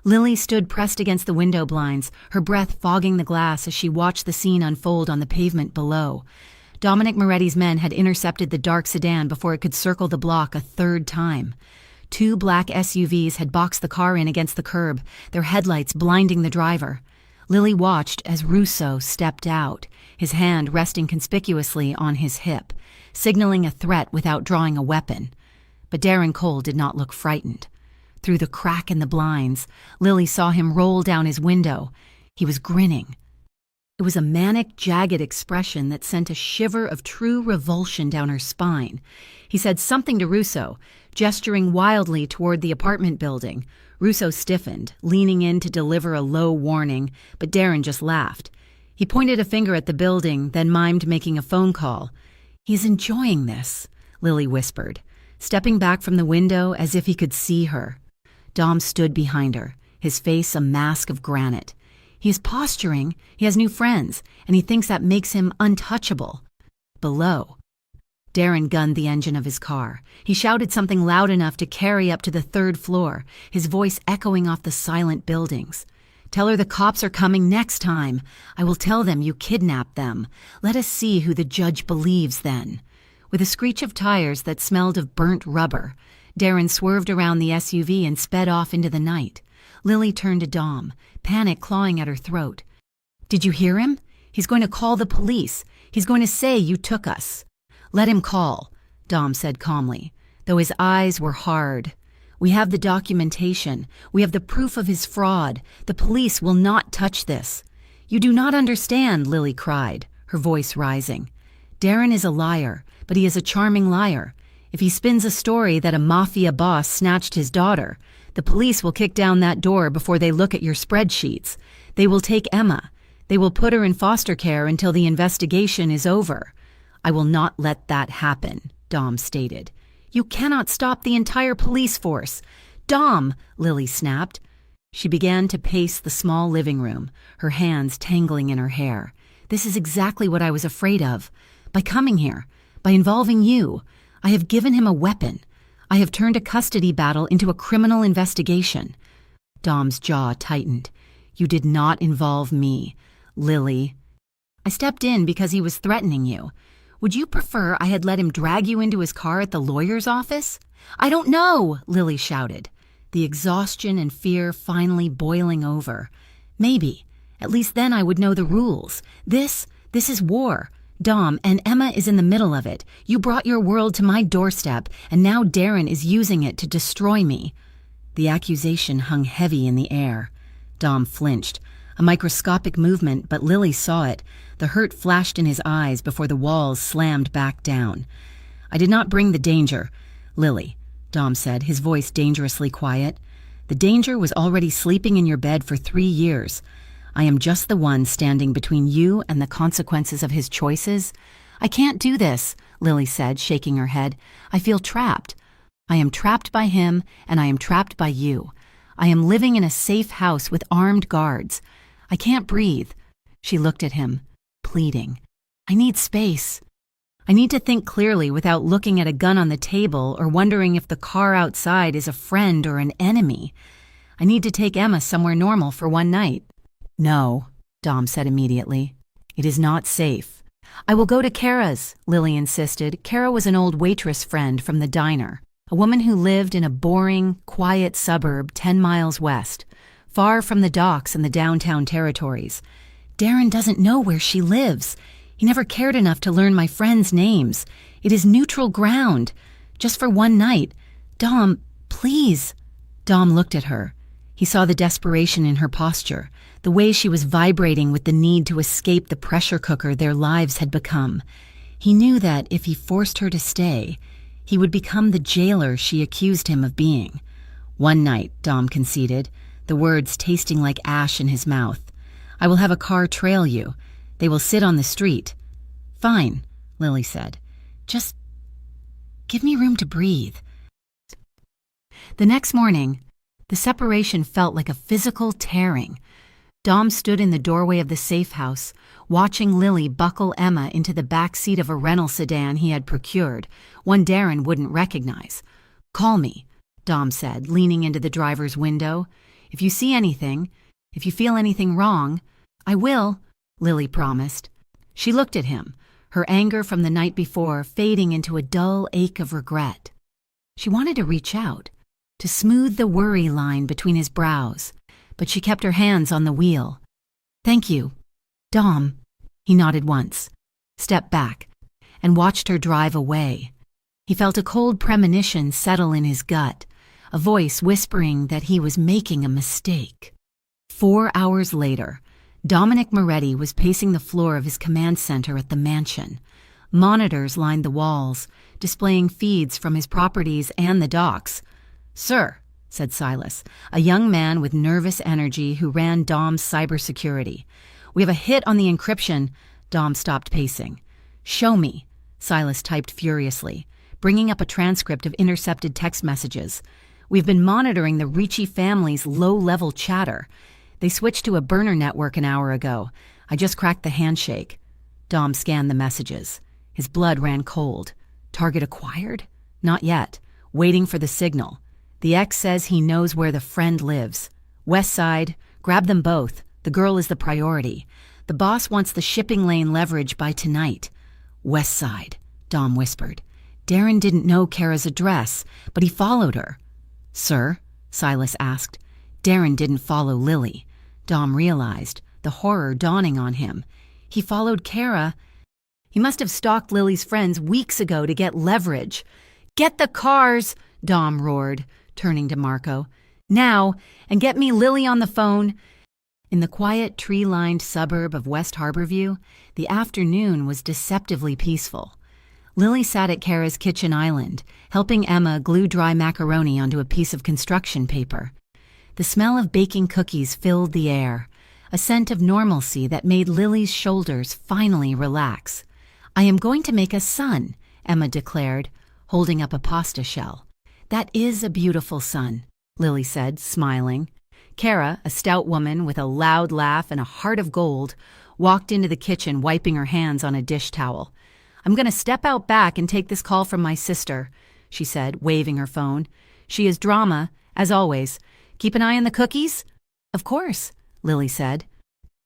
Lily stood pressed against the window blinds, her breath fogging the glass as she watched the scene unfold on the pavement below. Dominic Moretti's men had intercepted the dark sedan before it could circle the block a third time. 2 black SUVs had boxed the car in against the curb, their headlights blinding the driver. Lily watched as Russo stepped out, his hand resting conspicuously on his hip, signaling a threat without drawing a weapon. But Darren Cole did not look frightened. Through the crack in the blinds, Lily saw him roll down his window. He was grinning. It was a manic, jagged expression that sent a shiver of true revulsion down her spine. He said something to Russo, gesturing wildly toward the apartment building. Russo stiffened, leaning in to deliver a low warning, but Darren just laughed. He pointed a finger at the building, then mimed making a phone call. "He's enjoying this," Lily whispered, stepping back from the window as if he could see her. Dom stood behind her, his face a mask of granite. He is posturing, he has new friends, and he thinks that makes him untouchable. Below, Darren gunned the engine of his car. He shouted something loud enough to carry up to the 3rd floor, his voice echoing off the silent buildings. "Tell her the cops are coming next time. I will tell them you kidnapped them. Let us see who the judge believes then." With a screech of tires that smelled of burnt rubber, Darren swerved around the SUV and sped off into the night. Lily turned to Dom, panic clawing at her throat. "Did you hear him? He's going to call the police. He's going to say you took us." "Let him call," Dom said calmly, though his eyes were hard. "We have the documentation. We have the proof of his fraud. The police will not touch this." "You do not understand," Lily cried, her voice rising. "Darren is a liar, but he is a charming liar. If he spins a story that a mafia boss snatched his daughter, the police will kick down that door before they look at your spreadsheets. They will take Emma. They will put her in foster care until the investigation is over." "I will not let that happen," Dom stated. "You cannot stop the entire police force." "Dom!" Lily snapped. She began to pace the small living room, her hands tangling in her hair. "This is exactly what I was afraid of. By coming here, by involving you, I have given him a weapon. I have turned a custody battle into a criminal investigation." Dom's jaw tightened. "You did not involve me, Lily." "I stepped in because he was threatening you. Would you prefer I had let him drag you into his car at the lawyer's office?" "I don't know," Lily shouted, the exhaustion and fear finally boiling over. "Maybe. At least then I would know the rules. This is war. Dom, and Emma is in the middle of it. You brought your world to my doorstep, and now Darren is using it to destroy me." The accusation hung heavy in the air. Dom flinched. A microscopic movement, but Lily saw it. The hurt flashed in his eyes before the walls slammed back down. "I did not bring the danger, Lily," Dom said, his voice dangerously quiet. "The danger was already sleeping in your bed for 3 years. I am just the one standing between you and the consequences of his choices." "I can't do this," Lily said, shaking her head. "I feel trapped. I am trapped by him, and I am trapped by you. I am living in a safe house with armed guards. I can't breathe." She looked at him, pleading. "I need space. I need to think clearly without looking at a gun on the table or wondering if the car outside is a friend or an enemy. I need to take Emma somewhere normal for one night." "No," Dom said immediately. "It is not safe." "I will go to Kara's," Lily insisted. Kara was an old waitress friend from the diner, a woman who lived in a boring, quiet suburb 10 miles west, far from the docks and the downtown territories. "Darren doesn't know where she lives. He never cared enough to learn my friends' names. It is neutral ground. Just for one night. Dom, please." Dom looked at her. He saw the desperation in her posture, the way she was vibrating with the need to escape the pressure cooker their lives had become. He knew that if he forced her to stay, he would become the jailer she accused him of being. "One night," Dom conceded, the words tasting like ash in his mouth. "I will have a car trail you. They will sit on the street." "Fine," Lily said. "Just give me room to breathe." The next morning, the separation felt like a physical tearing. Dom stood in the doorway of the safe house, watching Lily buckle Emma into the back seat of a rental sedan he had procured, one Darren wouldn't recognize. "Call me," Dom said, leaning into the driver's window. "If you see anything, if you feel anything wrong." "I will," Lily promised. She looked at him, her anger from the night before fading into a dull ache of regret. She wanted to reach out, to smooth the worry line between his brows, but she kept her hands on the wheel. "Thank you, Dom." He nodded once, stepped back, and watched her drive away. He felt a cold premonition settle in his gut, a voice whispering that he was making a mistake. 4 hours later, Dominic Moretti was pacing the floor of his command center at the mansion. Monitors lined the walls, displaying feeds from his properties and the docks. "Sir," said Silas, a young man with nervous energy who ran Dom's cybersecurity. "We have a hit on the encryption." Dom stopped pacing. "Show me," Silas typed furiously, bringing up a transcript of intercepted text messages. We've been monitoring the Ricci family's low-level chatter. They switched to a burner network an hour ago. I just cracked the handshake." Dom scanned the messages. His blood ran cold. Target acquired? Not yet. Waiting for the signal. The ex says he knows where the friend lives. West Side. Grab them both. The girl is the priority. The boss wants the shipping lane leverage by tonight. West Side, Dom whispered. Darren didn't know Kara's address, but he followed her. "Sir?" Silas asked. Darren didn't follow Lily. Dom realized, the horror dawning on him. He followed Kara. He must have stalked Lily's friends weeks ago to get leverage. "Get the cars!" Dom roared, turning to Marco. "Now, and get me Lily on the phone." In the quiet, tree-lined suburb of West Harborview, the afternoon was deceptively peaceful. Lily sat at Kara's kitchen island, helping Emma glue dry macaroni onto a piece of construction paper. The smell of baking cookies filled the air, a scent of normalcy that made Lily's shoulders finally relax. "I am going to make a sun," Emma declared, holding up a pasta shell. "That is a beautiful sun," Lily said, smiling. Kara, a stout woman with a loud laugh and a heart of gold, walked into the kitchen wiping her hands on a dish towel. "I'm going to step out back and take this call from my sister," she said, waving her phone. "She is drama, as always. Keep an eye on the cookies?" "Of course," Lily said.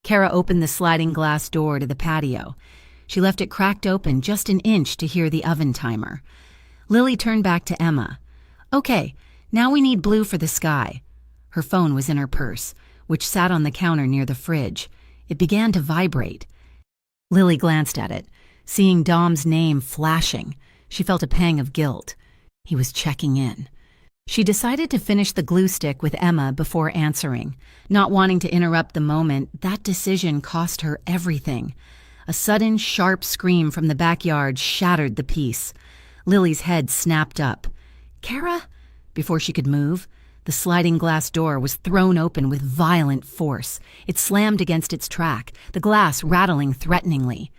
Kara opened the sliding glass door to the patio. She left it cracked open just an inch to hear the oven timer. Lily turned back to Emma. "Okay, now we need blue for the sky." Her phone was in her purse, which sat on the counter near the fridge. It began to vibrate. Lily glanced at it. Seeing Dom's name flashing, she felt a pang of guilt. He was checking in. She decided to finish the glue stick with Emma before answering. Not wanting to interrupt the moment, that decision cost her everything. A sudden, sharp scream from the backyard shattered the peace. Lily's head snapped up. "Kara?" Before she could move, the sliding glass door was thrown open with violent force. It slammed against its track, the glass rattling threateningly.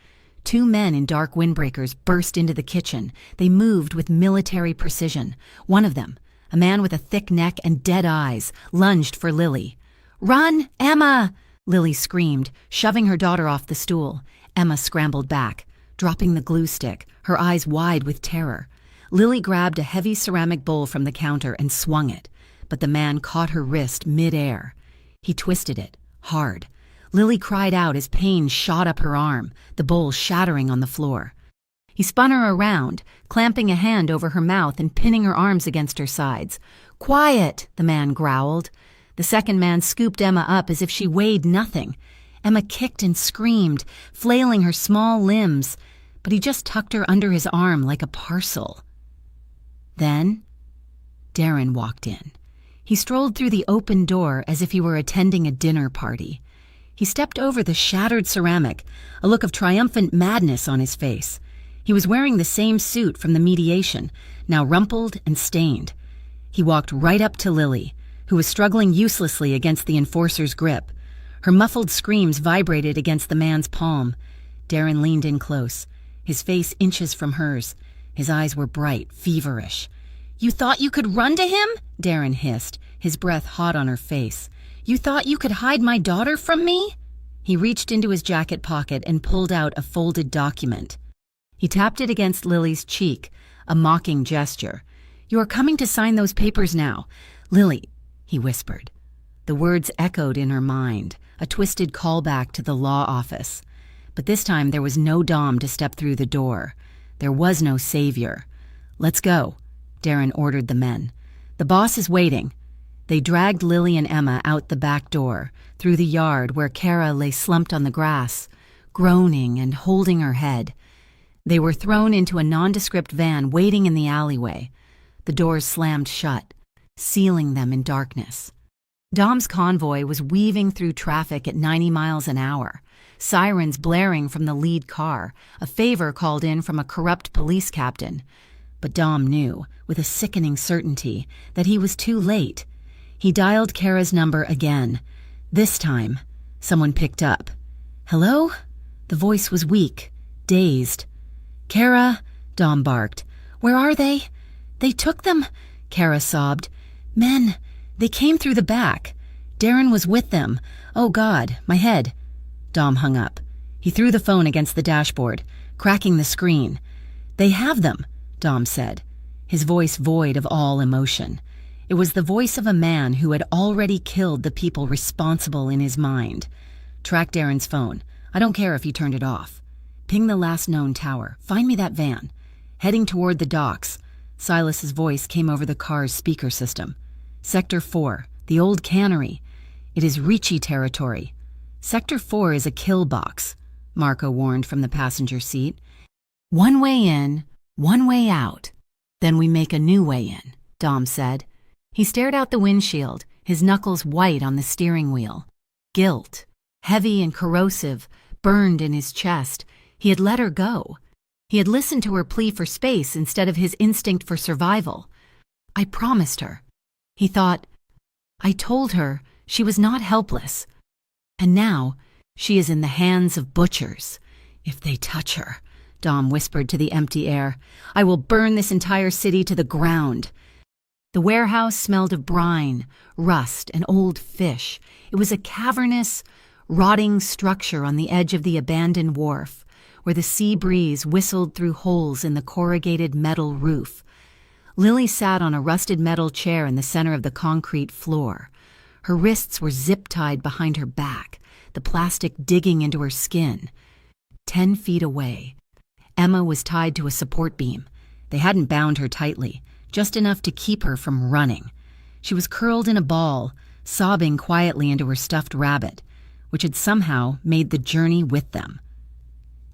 Two men in dark windbreakers burst into the kitchen. They moved with military precision. One of them, a man with a thick neck and dead eyes, lunged for Lily. "Run, Emma!" Lily screamed, shoving her daughter off the stool. Emma scrambled back, dropping the glue stick, her eyes wide with terror. Lily grabbed a heavy ceramic bowl from the counter and swung it, but the man caught her wrist mid-air. He twisted it, hard. Lily cried out as pain shot up her arm, the bowl shattering on the floor. He spun her around, clamping a hand over her mouth and pinning her arms against her sides. "Quiet," the man growled. The second man scooped Emma up as if she weighed nothing. Emma kicked and screamed, flailing her small limbs, but he just tucked her under his arm like a parcel. Then, Darren walked in. He strolled through the open door as if he were attending a dinner party. He stepped over the shattered ceramic, a look of triumphant madness on his face. He was wearing the same suit from the mediation, now rumpled and stained. He walked right up to Lily, who was struggling uselessly against the enforcer's grip. Her muffled screams vibrated against the man's palm. Darren leaned in close, his face inches from hers. His eyes were bright, feverish. "You thought you could run to him?" Darren hissed, his breath hot on her face. "You thought you could hide my daughter from me?" He reached into his jacket pocket and pulled out a folded document. He tapped it against Lily's cheek, a mocking gesture. "You are coming to sign those papers now. Lily," he whispered. The words echoed in her mind, a twisted callback to the law office. But this time there was no Dom to step through the door. There was no savior. "Let's go," Darren ordered the men. "The boss is waiting." They dragged Lily and Emma out the back door, through the yard where Kara lay slumped on the grass, groaning and holding her head. They were thrown into a nondescript van waiting in the alleyway. The doors slammed shut, sealing them in darkness. Dom's convoy was weaving through traffic at 90 miles an hour, sirens blaring from the lead car, a favor called in from a corrupt police captain. But Dom knew, with a sickening certainty, that he was too late. He dialed Kara's number again. This time, someone picked up. "Hello?" The voice was weak, dazed. "Kara," Dom barked. "Where are they?" "They took them," Kara sobbed. Men! They came through the back. Darren was with them. Oh God, my head. Dom hung up. He threw the phone against the dashboard, cracking the screen. They have them, Dom said, his voice void of all emotion. It was the voice of a man who had already killed the people responsible in his mind. Track Darren's phone. I don't care if he turned it off. Ping the last known tower. Find me that van. Heading toward the docks, Silas's voice came over the car's speaker system. Sector 4, the old cannery. It is Ricci territory. Sector 4 is a kill box, Marco warned from the passenger seat. One way in, one way out. Then we make a new way in, Dom said. He stared out the windshield, his knuckles white on the steering wheel. Guilt, heavy and corrosive, burned in his chest. He had let her go. He had listened to her plea for space instead of his instinct for survival. I promised her. He thought, I told her she was not helpless. And now she is in the hands of butchers. If they touch her, Dom whispered to the empty air, I will burn this entire city to the ground. The warehouse smelled of brine, rust, and old fish. It was a cavernous, rotting structure on the edge of the abandoned wharf, where the sea breeze whistled through holes in the corrugated metal roof. Lily sat on a rusted metal chair in the center of the concrete floor. Her wrists were zip-tied behind her back, the plastic digging into her skin. 10 feet away, Emma was tied to a support beam. They hadn't bound her tightly, just enough to keep her from running. She was curled in a ball, sobbing quietly into her stuffed rabbit, which had somehow made the journey with them.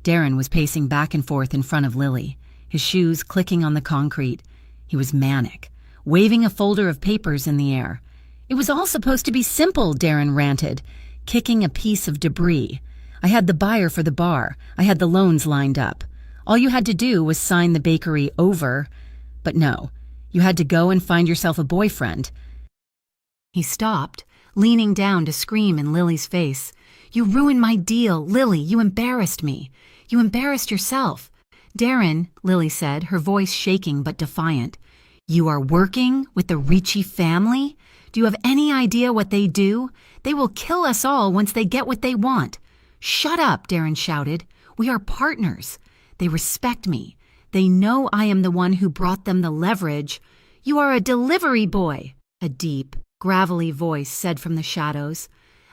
Darren was pacing back and forth in front of Lily, his shoes clicking on the concrete. He was manic, waving a folder of papers in the air. It was all supposed to be simple, Darren ranted, kicking a piece of debris. I had the buyer for the bar. I had the loans lined up. All you had to do was sign the bakery over. But no, you had to go and find yourself a boyfriend. He stopped, leaning down to scream in Lily's face. You ruined my deal, Lily. You embarrassed me. You embarrassed yourself. Darren, Lily said, her voice shaking but defiant. You are working with the Ricci family? Do you have any idea what they do? They will kill us all once they get what they want. Shut up, Darren shouted. We are partners. They respect me. They know I am the one who brought them the leverage. You are a delivery boy, a deep, gravelly voice said from the shadows.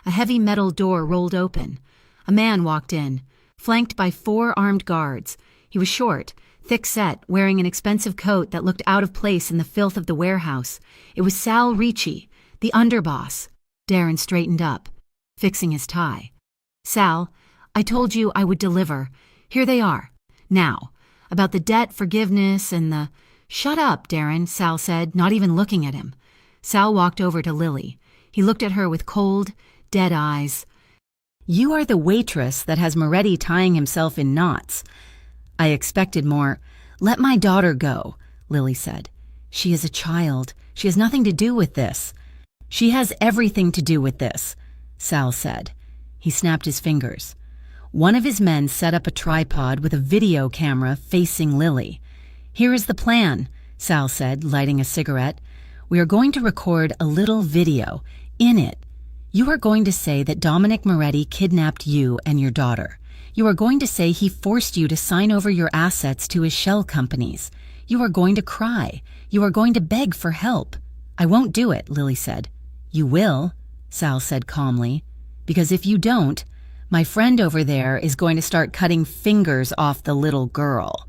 A heavy metal door rolled open. A man walked in, flanked by 4 armed guards. He was short, thick-set, wearing an expensive coat that looked out of place in the filth of the warehouse. It was Sal Ricci, the underboss. Darren straightened up, fixing his tie. Sal, I told you I would deliver. Here they are. Now, about the debt forgiveness and the... Shut up, Darren, Sal said, not even looking at him. Sal walked over to Lily. He looked at her with cold, dead eyes. You are the waitress that has Moretti tying himself in knots. I expected more. Let my daughter go, Lily said. She is a child. She has nothing to do with this. She has everything to do with this, Sal said. He snapped his fingers. One of his men set up a tripod with a video camera facing Lily. Here is the plan, Sal said, lighting a cigarette. We are going to record a little video. In it, you are going to say that Dominic Moretti kidnapped you and your daughter. You are going to say he forced you to sign over your assets to his shell companies. You are going to cry. You are going to beg for help. I won't do it, Lily said. You will, Sal said calmly, because if you don't, my friend over there is going to start cutting fingers off the little girl.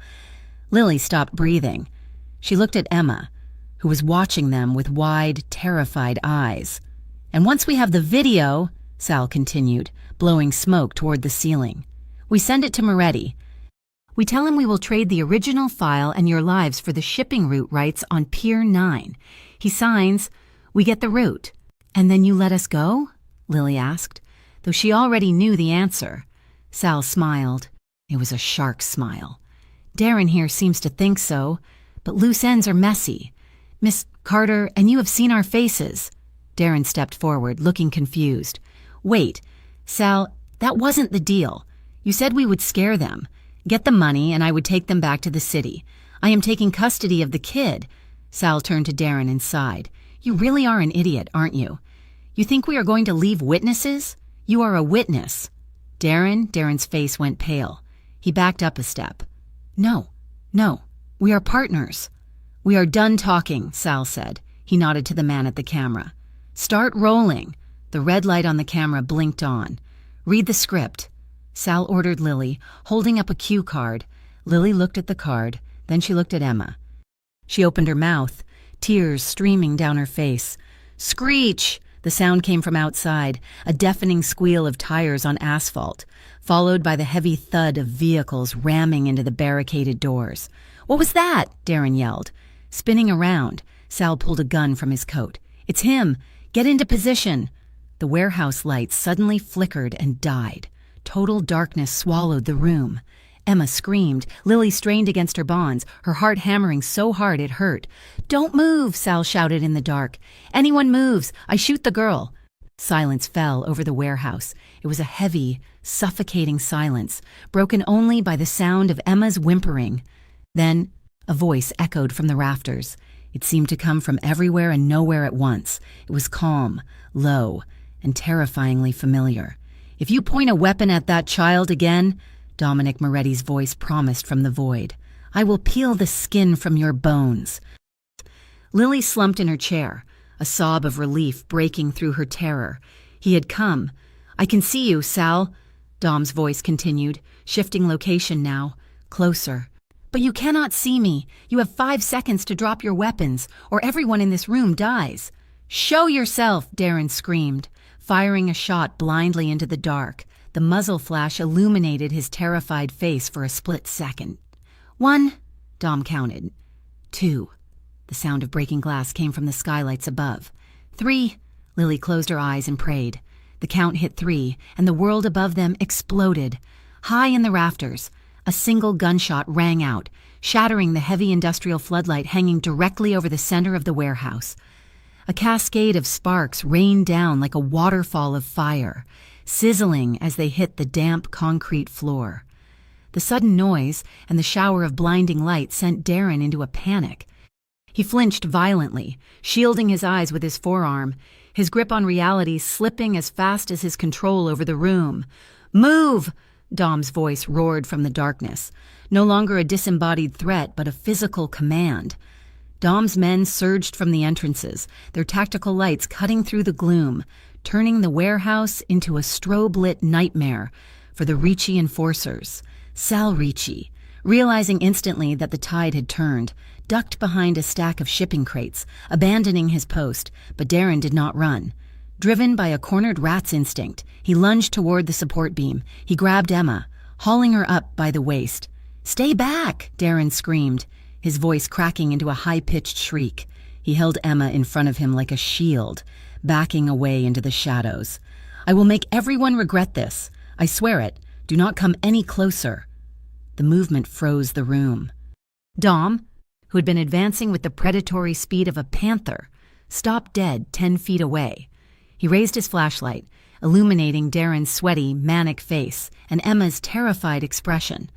Lily stopped breathing. She looked at Emma, who was watching them with wide, terrified eyes. And once we have the video, Sal continued, blowing smoke toward the ceiling, we send it to Moretti. We tell him we will trade the original file and your lives for the shipping route rights on Pier 9. He signs, we get the route. And then you let us go? Lily asked, though she already knew the answer. Sal smiled. It was a shark smile. Darren here seems to think so, but loose ends are messy. Miss Carter, and you have seen our faces. Darren stepped forward, looking confused. Wait, Sal, that wasn't the deal. You said we would scare them, get the money, and I would take them back to the city. I am taking custody of the kid. Sal turned to Darren and sighed. You really are an idiot, aren't you? You think we are going to leave witnesses? You are a witness. Darren's face went pale. He backed up a step. No, we are partners. We are done talking, Sal said. He nodded to the man at the camera. Start rolling. The red light on the camera blinked on. Read the script. Sal ordered Lily, holding up a cue card. Lily looked at the card, then she looked at Emma. She opened her mouth, tears streaming down her face. Screech! The sound came from outside, a deafening squeal of tires on asphalt, followed by the heavy thud of vehicles ramming into the barricaded doors. What was that? Darren yelled. Spinning around, Sal pulled a gun from his coat. It's him! Get into position! The warehouse lights suddenly flickered and died. Total darkness swallowed the room. Emma screamed. Lily strained against her bonds, her heart hammering so hard it hurt. Don't move, Sal shouted in the dark. Anyone moves, I shoot the girl. Silence fell over the warehouse. It was a heavy, suffocating silence, broken only by the sound of Emma's whimpering. Then a voice echoed from the rafters. It seemed to come from everywhere and nowhere at once. It was calm, low, and terrifyingly familiar. If you point a weapon at that child again, Dominic Moretti's voice promised from the void, I will peel the skin from your bones. Lily slumped in her chair, a sob of relief breaking through her terror. He had come. I can see you, Sal, Dom's voice continued, shifting location now, closer. But you cannot see me. You have 5 seconds to drop your weapons, or everyone in this room dies. Show yourself, Darren screamed, firing a shot blindly into the dark. The muzzle flash illuminated his terrified face for a split second. 1, Dom counted. 2. The sound of breaking glass came from the skylights above. 3. Lily closed her eyes and prayed. The count hit 3, and the world above them exploded. High in the rafters, a single gunshot rang out, shattering the heavy industrial floodlight hanging directly over the center of the warehouse. A cascade of sparks rained down like a waterfall of fire, sizzling as they hit the damp concrete floor. The sudden noise and the shower of blinding light sent Darren into a panic. He flinched violently, shielding his eyes with his forearm, his grip on reality slipping as fast as his control over the room. Move! Dom's voice roared from the darkness, no longer a disembodied threat but a physical command. Dom's men surged from the entrances, their tactical lights cutting through the gloom, turning the warehouse into a strobe-lit nightmare for the Ricci enforcers. Sal Ricci, realizing instantly that the tide had turned, ducked behind a stack of shipping crates, abandoning his post, but Darren did not run. Driven by a cornered rat's instinct, he lunged toward the support beam. He grabbed Emma, hauling her up by the waist. "Stay back!" Darren screamed, his voice cracking into a high-pitched shriek. He held Emma in front of him like a shield, backing away into the shadows. "I will make everyone regret this. I swear it. Do not come any closer." The movement froze the room. Dom, who had been advancing with the predatory speed of a panther, stopped dead 10 feet away. He raised his flashlight, illuminating Darren's sweaty, manic face and Emma's terrified expression.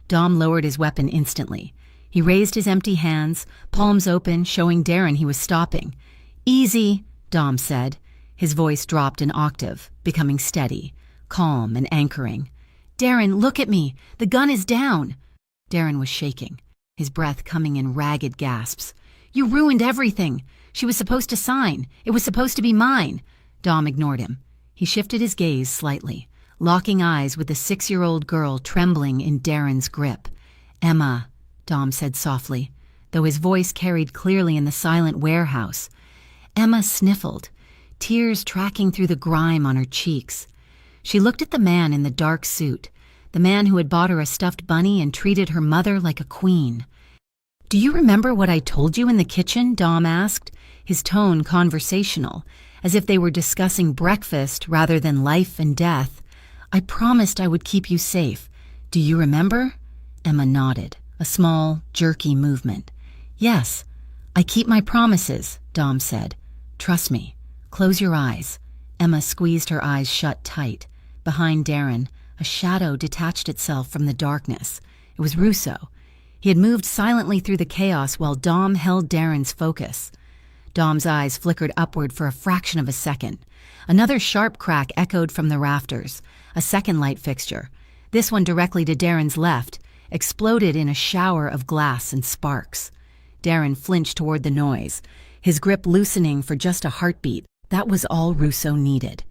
Dom lowered his weapon instantly. He raised his empty hands, palms open, showing Darren he was stopping. "Easy," Dom said. His voice dropped an octave, becoming steady, calm and anchoring. "Darren, look at me. The gun is down." Darren was shaking, his breath coming in ragged gasps. "You ruined everything. She was supposed to sign. It was supposed to be mine." Dom ignored him. He shifted his gaze slightly, locking eyes with the 6-year-old girl trembling in Darren's grip. "Emma," Dom said softly, though his voice carried clearly in the silent warehouse. Emma sniffled, tears tracking through the grime on her cheeks. She looked at the man in the dark suit, the man who had bought her a stuffed bunny and treated her mother like a queen. "Do you remember what I told you in the kitchen?" Dom asked, his tone conversational, as if they were discussing breakfast rather than life and death. "I promised I would keep you safe. Do you remember?" Emma nodded, a small, jerky movement. "Yes, I keep my promises," Dom said. "Trust me. Close your eyes." Emma squeezed her eyes shut tight. Behind Darren, a shadow detached itself from the darkness. It was Russo. He had moved silently through the chaos while Dom held Darren's focus. Dom's eyes flickered upward for a fraction of a second. Another sharp crack echoed from the rafters. A second light fixture, this one directly to Darren's left, exploded in a shower of glass and sparks. Darren flinched toward the noise, his grip loosening for just a heartbeat. That was all Russo needed.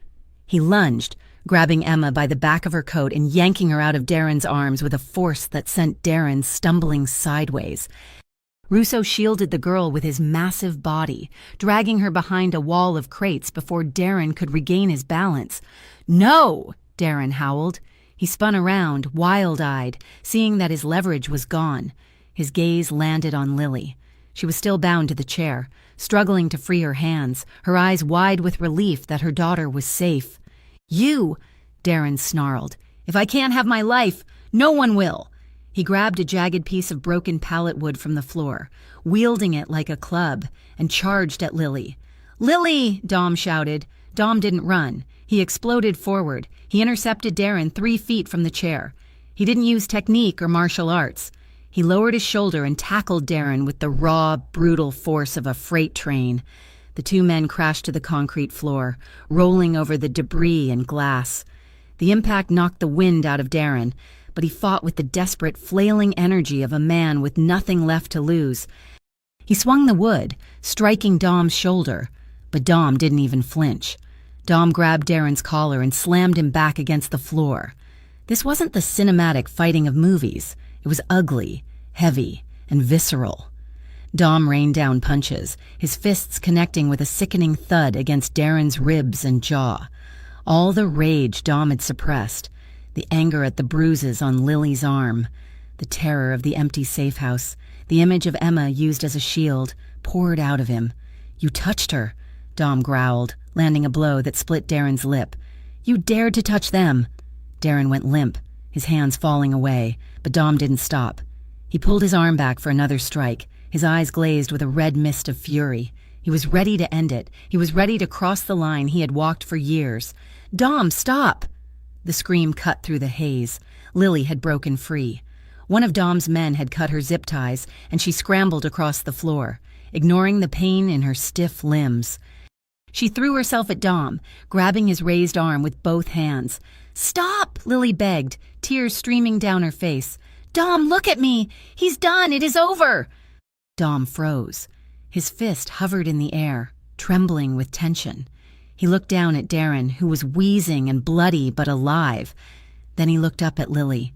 He lunged, grabbing Emma by the back of her coat and yanking her out of Darren's arms with a force that sent Darren stumbling sideways. Russo shielded the girl with his massive body, dragging her behind a wall of crates before Darren could regain his balance. "No!" Darren howled. He spun around, wild-eyed, seeing that his leverage was gone. His gaze landed on Lily. She was still bound to the chair, struggling to free her hands, her eyes wide with relief that her daughter was safe. "You!" Darren snarled. "If I can't have my life, no one will!" He grabbed a jagged piece of broken pallet wood from the floor, wielding it like a club, and charged at Lily. "Lily!" Dom shouted. Dom didn't run. He exploded forward. He intercepted Darren 3 feet from the chair. He didn't use technique or martial arts. He lowered his shoulder and tackled Darren with the raw, brutal force of a freight train. The 2 men crashed to the concrete floor, rolling over the debris and glass. The impact knocked the wind out of Darren, but he fought with the desperate, flailing energy of a man with nothing left to lose. He swung the wood, striking Dom's shoulder, but Dom didn't even flinch. Dom grabbed Darren's collar and slammed him back against the floor. This wasn't the cinematic fighting of movies. It was ugly, heavy, and visceral. Dom rained down punches, his fists connecting with a sickening thud against Darren's ribs and jaw. All the rage Dom had suppressed, the anger at the bruises on Lily's arm, the terror of the empty safe house, the image of Emma used as a shield, poured out of him. "You touched her," Dom growled, landing a blow that split Darren's lip. "You dared to touch them." Darren went limp, his hands falling away, but Dom didn't stop. He pulled his arm back for another strike, his eyes glazed with a red mist of fury. He was ready to end it. He was ready to cross the line he had walked for years. "Dom, stop!" The scream cut through the haze. Lily had broken free. One of Dom's men had cut her zip ties, and she scrambled across the floor, ignoring the pain in her stiff limbs. She threw herself at Dom, grabbing his raised arm with both hands. "Stop!" Lily begged, tears streaming down her face. "Dom, look at me! He's done! It is over!" Dom froze. His fist hovered in the air, trembling with tension. He looked down at Darren, who was wheezing and bloody but alive. Then he looked up at Lily.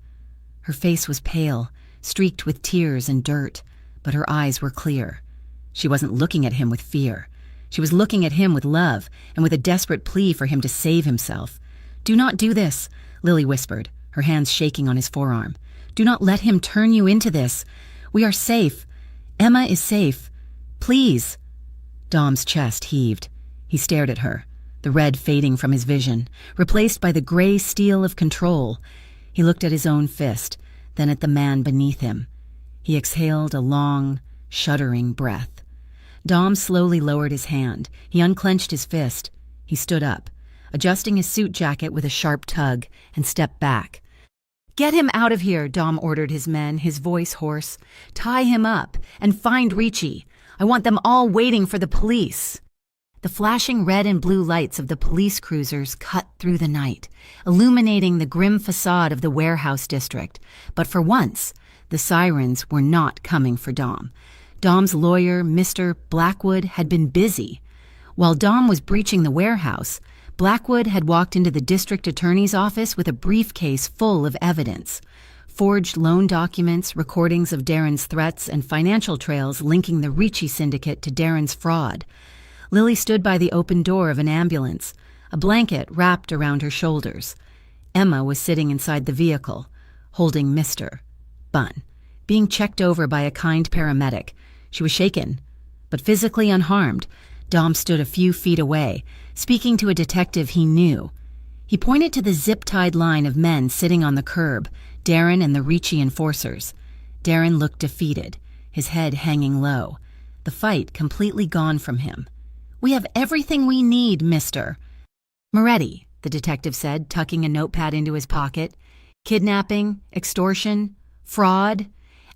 Her face was pale, streaked with tears and dirt, but her eyes were clear. She wasn't looking at him with fear. She was looking at him with love and with a desperate plea for him to save himself. "Do not do this," Lily whispered, her hands shaking on his forearm. "Do not let him turn you into this. We are safe. Emma is safe. Please." Dom's chest heaved. He stared at her, the red fading from his vision, replaced by the gray steel of control. He looked at his own fist, then at the man beneath him. He exhaled a long, shuddering breath. Dom slowly lowered his hand. He unclenched his fist. He stood up, adjusting his suit jacket with a sharp tug, and stepped back. "Get him out of here," Dom ordered his men, his voice hoarse. "Tie him up and find Ricci. I want them all waiting for the police." The flashing red and blue lights of the police cruisers cut through the night, illuminating the grim facade of the warehouse district. But for once, the sirens were not coming for Dom. Dom's lawyer, Mr. Blackwood, had been busy. While Dom was breaching the warehouse, Blackwood had walked into the district attorney's office with a briefcase full of evidence. Forged loan documents, recordings of Darren's threats, and financial trails linking the Ricci syndicate to Darren's fraud. Lily stood by the open door of an ambulance, a blanket wrapped around her shoulders. Emma was sitting inside the vehicle, holding Mr. Bunn, being checked over by a kind paramedic. She was shaken, but physically unharmed. Dom stood a few feet away, speaking to a detective he knew. He pointed to the zip-tied line of men sitting on the curb, Darren and the Ricci enforcers. Darren looked defeated, his head hanging low, the fight completely gone from him. "We have everything we need, mister." "Moretti," the detective said, tucking a notepad into his pocket. "Kidnapping, extortion, fraud,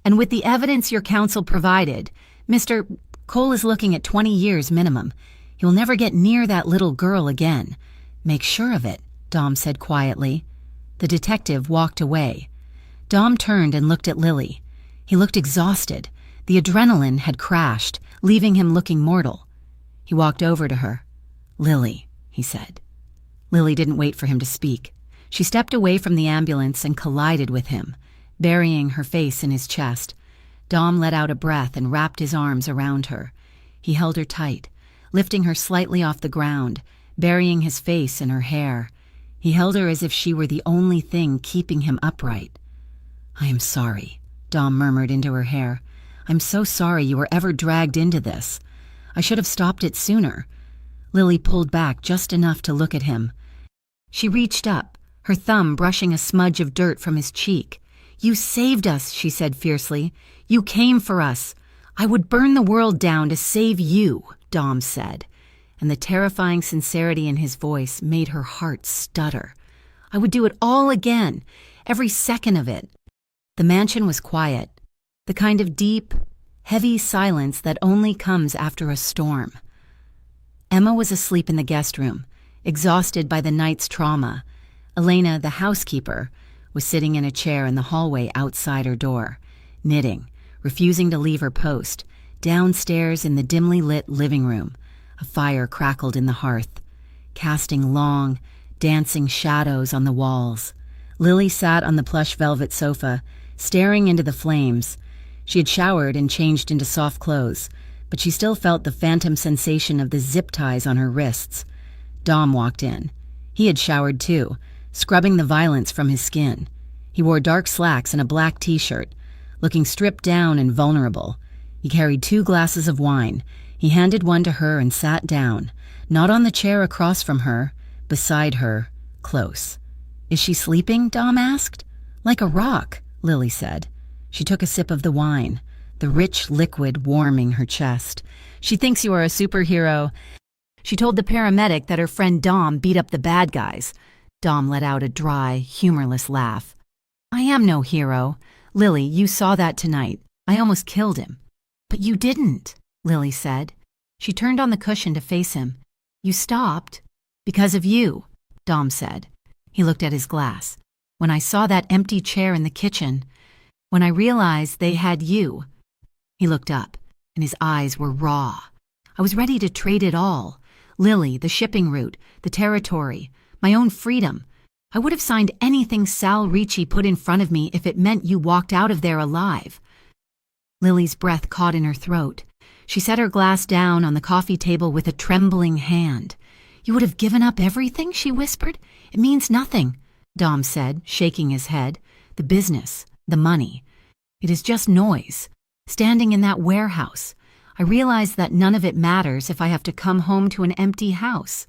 and with the evidence your counsel provided, Mr. Cole is looking at 20 years minimum. He'll never get near that little girl again. Make sure of it, Dom said quietly. The detective walked away. Dom turned and looked at Lily. He looked exhausted. The adrenaline had crashed, leaving him looking mortal. He walked over to her. "Lily," he said. Lily didn't wait for him to speak. She stepped away from the ambulance and collided with him, burying her face in his chest. Dom let out a breath and wrapped his arms around her. He held her tight, lifting her slightly off the ground, burying his face in her hair. He held her as if she were the only thing keeping him upright. "I am sorry," Dom murmured into her hair. "I'm so sorry you were ever dragged into this. I should have stopped it sooner." Lily pulled back just enough to look at him. She reached up, her thumb brushing a smudge of dirt from his cheek. "You saved us," she said fiercely. "You came for us. I would burn the world down to save you," Dom said, and the terrifying sincerity in his voice made her heart stutter. "I would do it all again, every second of it." The mansion was quiet, the kind of deep, heavy silence that only comes after a storm. Emma was asleep in the guest room, exhausted by the night's trauma. Elena, the housekeeper, was sitting in a chair in the hallway outside her door, knitting, refusing to leave her post. Downstairs in the dimly lit living room, a fire crackled in the hearth, casting long, dancing shadows on the walls. Lily sat on the plush velvet sofa, staring into the flames. She had showered and changed into soft clothes, but she still felt the phantom sensation of the zip ties on her wrists. Dom walked in. He had showered too, scrubbing the violence from his skin. He wore dark slacks and a black t-shirt, looking stripped down and vulnerable. He carried 2 glasses of wine. He handed one to her and sat down, not on the chair across from her, beside her, close. "Is she sleeping?" Dom asked. "Like a rock," Lily said. She took a sip of the wine, the rich liquid warming her chest. "She thinks you are a superhero. She told the paramedic that her friend Dom beat up the bad guys." Dom let out a dry, humorless laugh. "I am no hero. Lily, you saw that tonight. I almost killed him." "But you didn't," Lily said. She turned on the cushion to face him. "You stopped." "Because of you," Dom said. He looked at his glass. "When I saw that empty chair in the kitchen, when I realized they had you." He looked up, and his eyes were raw. "I was ready to trade it all. Lily, the shipping route, the territory, my own freedom. I would have signed anything Sal Ricci put in front of me if it meant you walked out of there alive." Lily's breath caught in her throat. She set her glass down on the coffee table with a trembling hand. "You would have given up everything?" she whispered. "It means nothing," Dom said, shaking his head. "The business, the money. It is just noise. Standing in that warehouse, I realize that none of it matters if I have to come home to an empty house."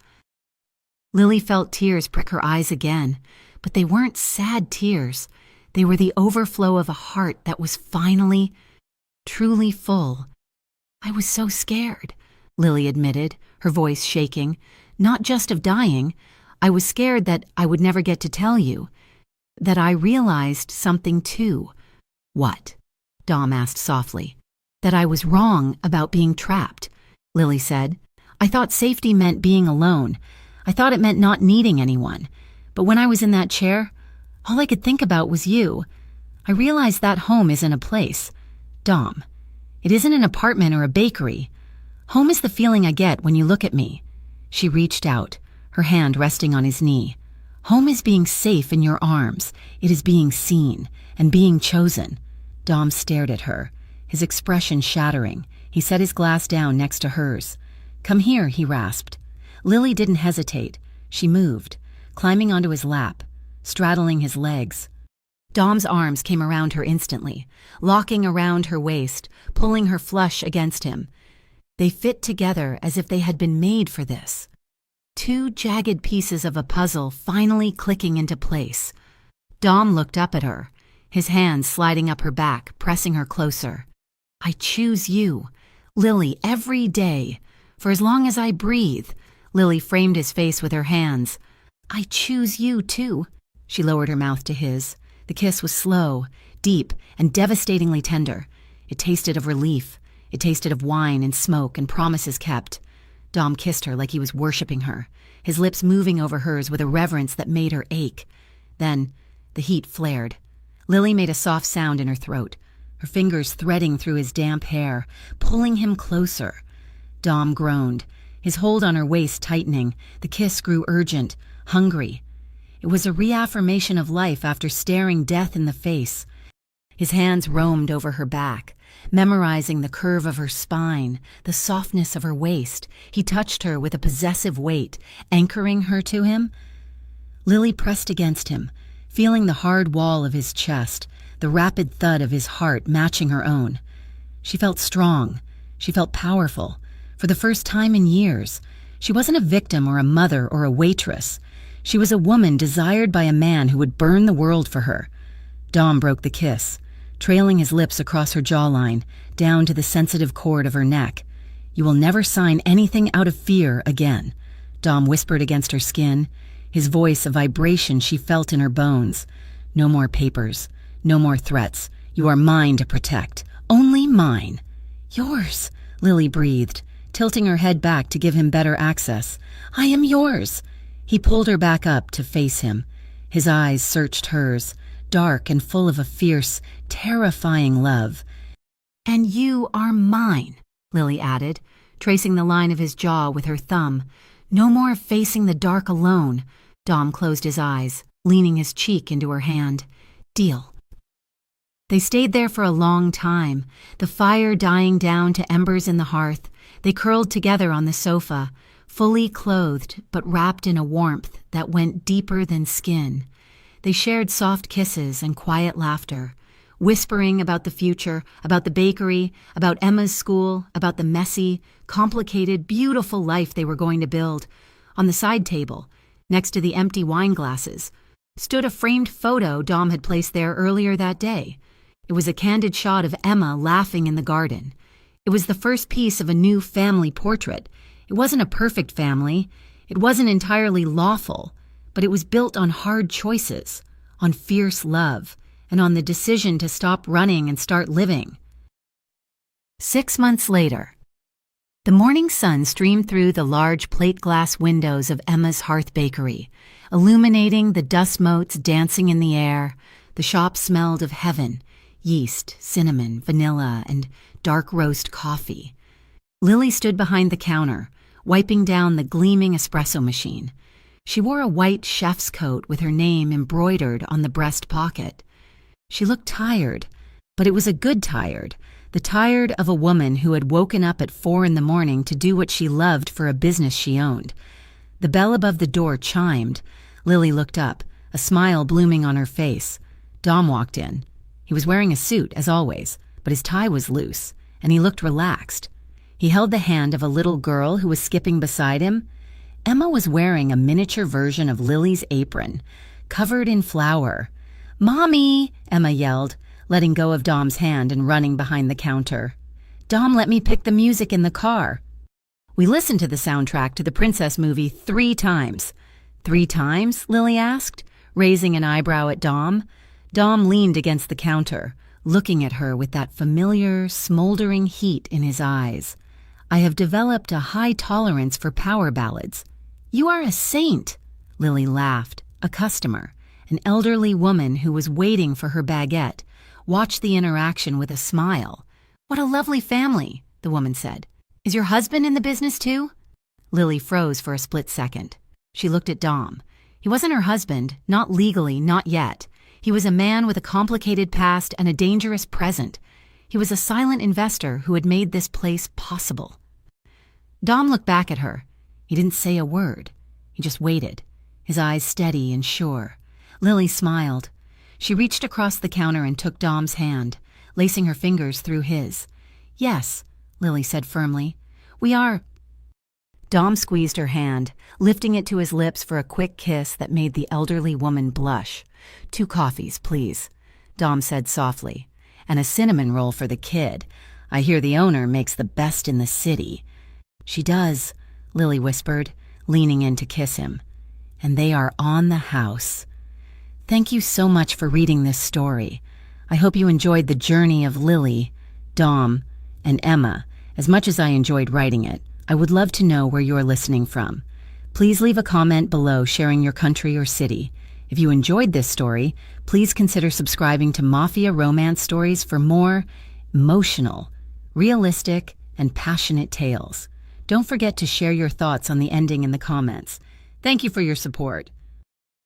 Lily felt tears prick her eyes again, but they weren't sad tears. They were the overflow of a heart that was finally, truly full. "I was so scared," Lily admitted, her voice shaking. "Not just of dying. I was scared that I would never get to tell you. That I realized something too." "What?" Dom asked softly. "That I was wrong about being trapped," Lily said. "I thought safety meant being alone. I thought it meant not needing anyone. But when I was in that chair, all I could think about was you. I realized that home isn't a place. Dom, it isn't an apartment or a bakery. Home is the feeling I get when you look at me." She reached out, her hand resting on his knee. "Home is being safe in your arms. It is being seen and being chosen." Dom stared at her, his expression shattering. He set his glass down next to hers. "Come here," he rasped. Lily didn't hesitate. She moved, climbing onto his lap, straddling his legs. Dom's arms came around her instantly, locking around her waist, pulling her flush against him. They fit together as if they had been made for this. 2 jagged pieces of a puzzle finally clicking into place. Dom looked up at her, his hands sliding up her back, pressing her closer. "I choose you, Lily, every day, for as long as I breathe." Lily framed his face with her hands. "I choose you, too." She lowered her mouth to his. The kiss was slow, deep, and devastatingly tender. It tasted of relief, It tasted of wine and smoke and promises kept. Dom kissed her like he was worshipping her, his lips moving over hers with a reverence that made her ache. Then, the heat flared. Lily made a soft sound in her throat, her fingers threading through his damp hair, pulling him closer. Dom groaned, his hold on her waist tightening. The kiss grew urgent, hungry. It was a reaffirmation of life after staring death in the face. His hands roamed over her back, memorizing the curve of her spine, the softness of her waist. He touched her with a possessive weight, anchoring her to him. Lily pressed against him, feeling the hard wall of his chest, the rapid thud of his heart matching her own. She felt strong. She felt powerful. For the first time in years, she wasn't a victim or a mother or a waitress. She was a woman desired by a man who would burn the world for her. Dom broke the kiss, trailing his lips across her jawline, down to the sensitive cord of her neck. "You will never sign anything out of fear again," Dom whispered against her skin, his voice a vibration she felt in her bones. "No more papers. No more threats. You are mine to protect. Only mine." "Yours," Lily breathed, tilting her head back to give him better access. "I am yours." He pulled her back up to face him. His eyes searched hers, dark and full of a fierce, terrifying love. "And you are mine," Lily added, tracing the line of his jaw with her thumb. "No more facing the dark alone." Dom closed his eyes, leaning his cheek into her hand. "Deal." They stayed there for a long time, the fire dying down to embers in the hearth. They curled together on the sofa, fully clothed but wrapped in a warmth that went deeper than skin. They shared soft kisses and quiet laughter, whispering about the future, about the bakery, about Emma's school, about the messy, complicated, beautiful life they were going to build. On the side table, next to the empty wine glasses, stood a framed photo Dom had placed there earlier that day. It was a candid shot of Emma laughing in the garden. It was the first piece of a new family portrait. It wasn't a perfect family. It wasn't entirely lawful, but it was built on hard choices, on fierce love, and on the decision to stop running and start living. 6 months later, the morning sun streamed through the large plate glass windows of Emma's Hearth Bakery, illuminating the dust motes dancing in the air. The shop smelled of heaven, yeast, cinnamon, vanilla, and dark roast coffee. Lily stood behind the counter, wiping down the gleaming espresso machine. She wore a white chef's coat with her name embroidered on the breast pocket. She looked tired, but it was a good tired, the tired of a woman who had woken up at 4 a.m. to do what she loved for a business she owned. The bell above the door chimed. Lily looked up, a smile blooming on her face. Dom walked in. He was wearing a suit, as always, but his tie was loose, and he looked relaxed. He held the hand of a little girl who was skipping beside him. Emma was wearing a miniature version of Lily's apron, covered in flour. "Mommy!" Emma yelled, letting go of Dom's hand and running behind the counter. "Dom let me pick the music in the car." "We listened to the soundtrack to the Princess movie 3 times. 3 times? Lily asked, raising an eyebrow at Dom. Dom leaned against the counter, looking at her with that familiar, smoldering heat in his eyes. "I have developed a high tolerance for power ballads." "You are a saint," Lily laughed. A customer, an elderly woman who was waiting for her baguette, watched the interaction with a smile. "What a lovely family," the woman said. "Is your husband in the business too?" Lily froze for a split second. She looked at Dom. He wasn't her husband, not legally, not yet. He was a man with a complicated past and a dangerous present. He was a silent investor who had made this place possible. Dom looked back at her. He didn't say a word. He just waited, his eyes steady and sure. Lily smiled. She reached across the counter and took Dom's hand, lacing her fingers through his. "Yes," Lily said firmly. "We are." Dom squeezed her hand, lifting it to his lips for a quick kiss that made the elderly woman blush. "2 coffees, please," Dom said softly. "And a cinnamon roll for the kid. I hear the owner makes the best in the city." "She does," Lily whispered, leaning in to kiss him. "And they are on the house. Thank you so much for reading this story. I hope you enjoyed the journey of Lily, Dom, And Emma, as much as I enjoyed writing it, I would love to know where you're listening from. Please leave a comment below sharing your country or city. If you enjoyed this story, please consider subscribing to Mafia Romance Stories for more emotional, realistic, and passionate tales. Don't forget to share your thoughts on the ending in the comments. Thank you for your support.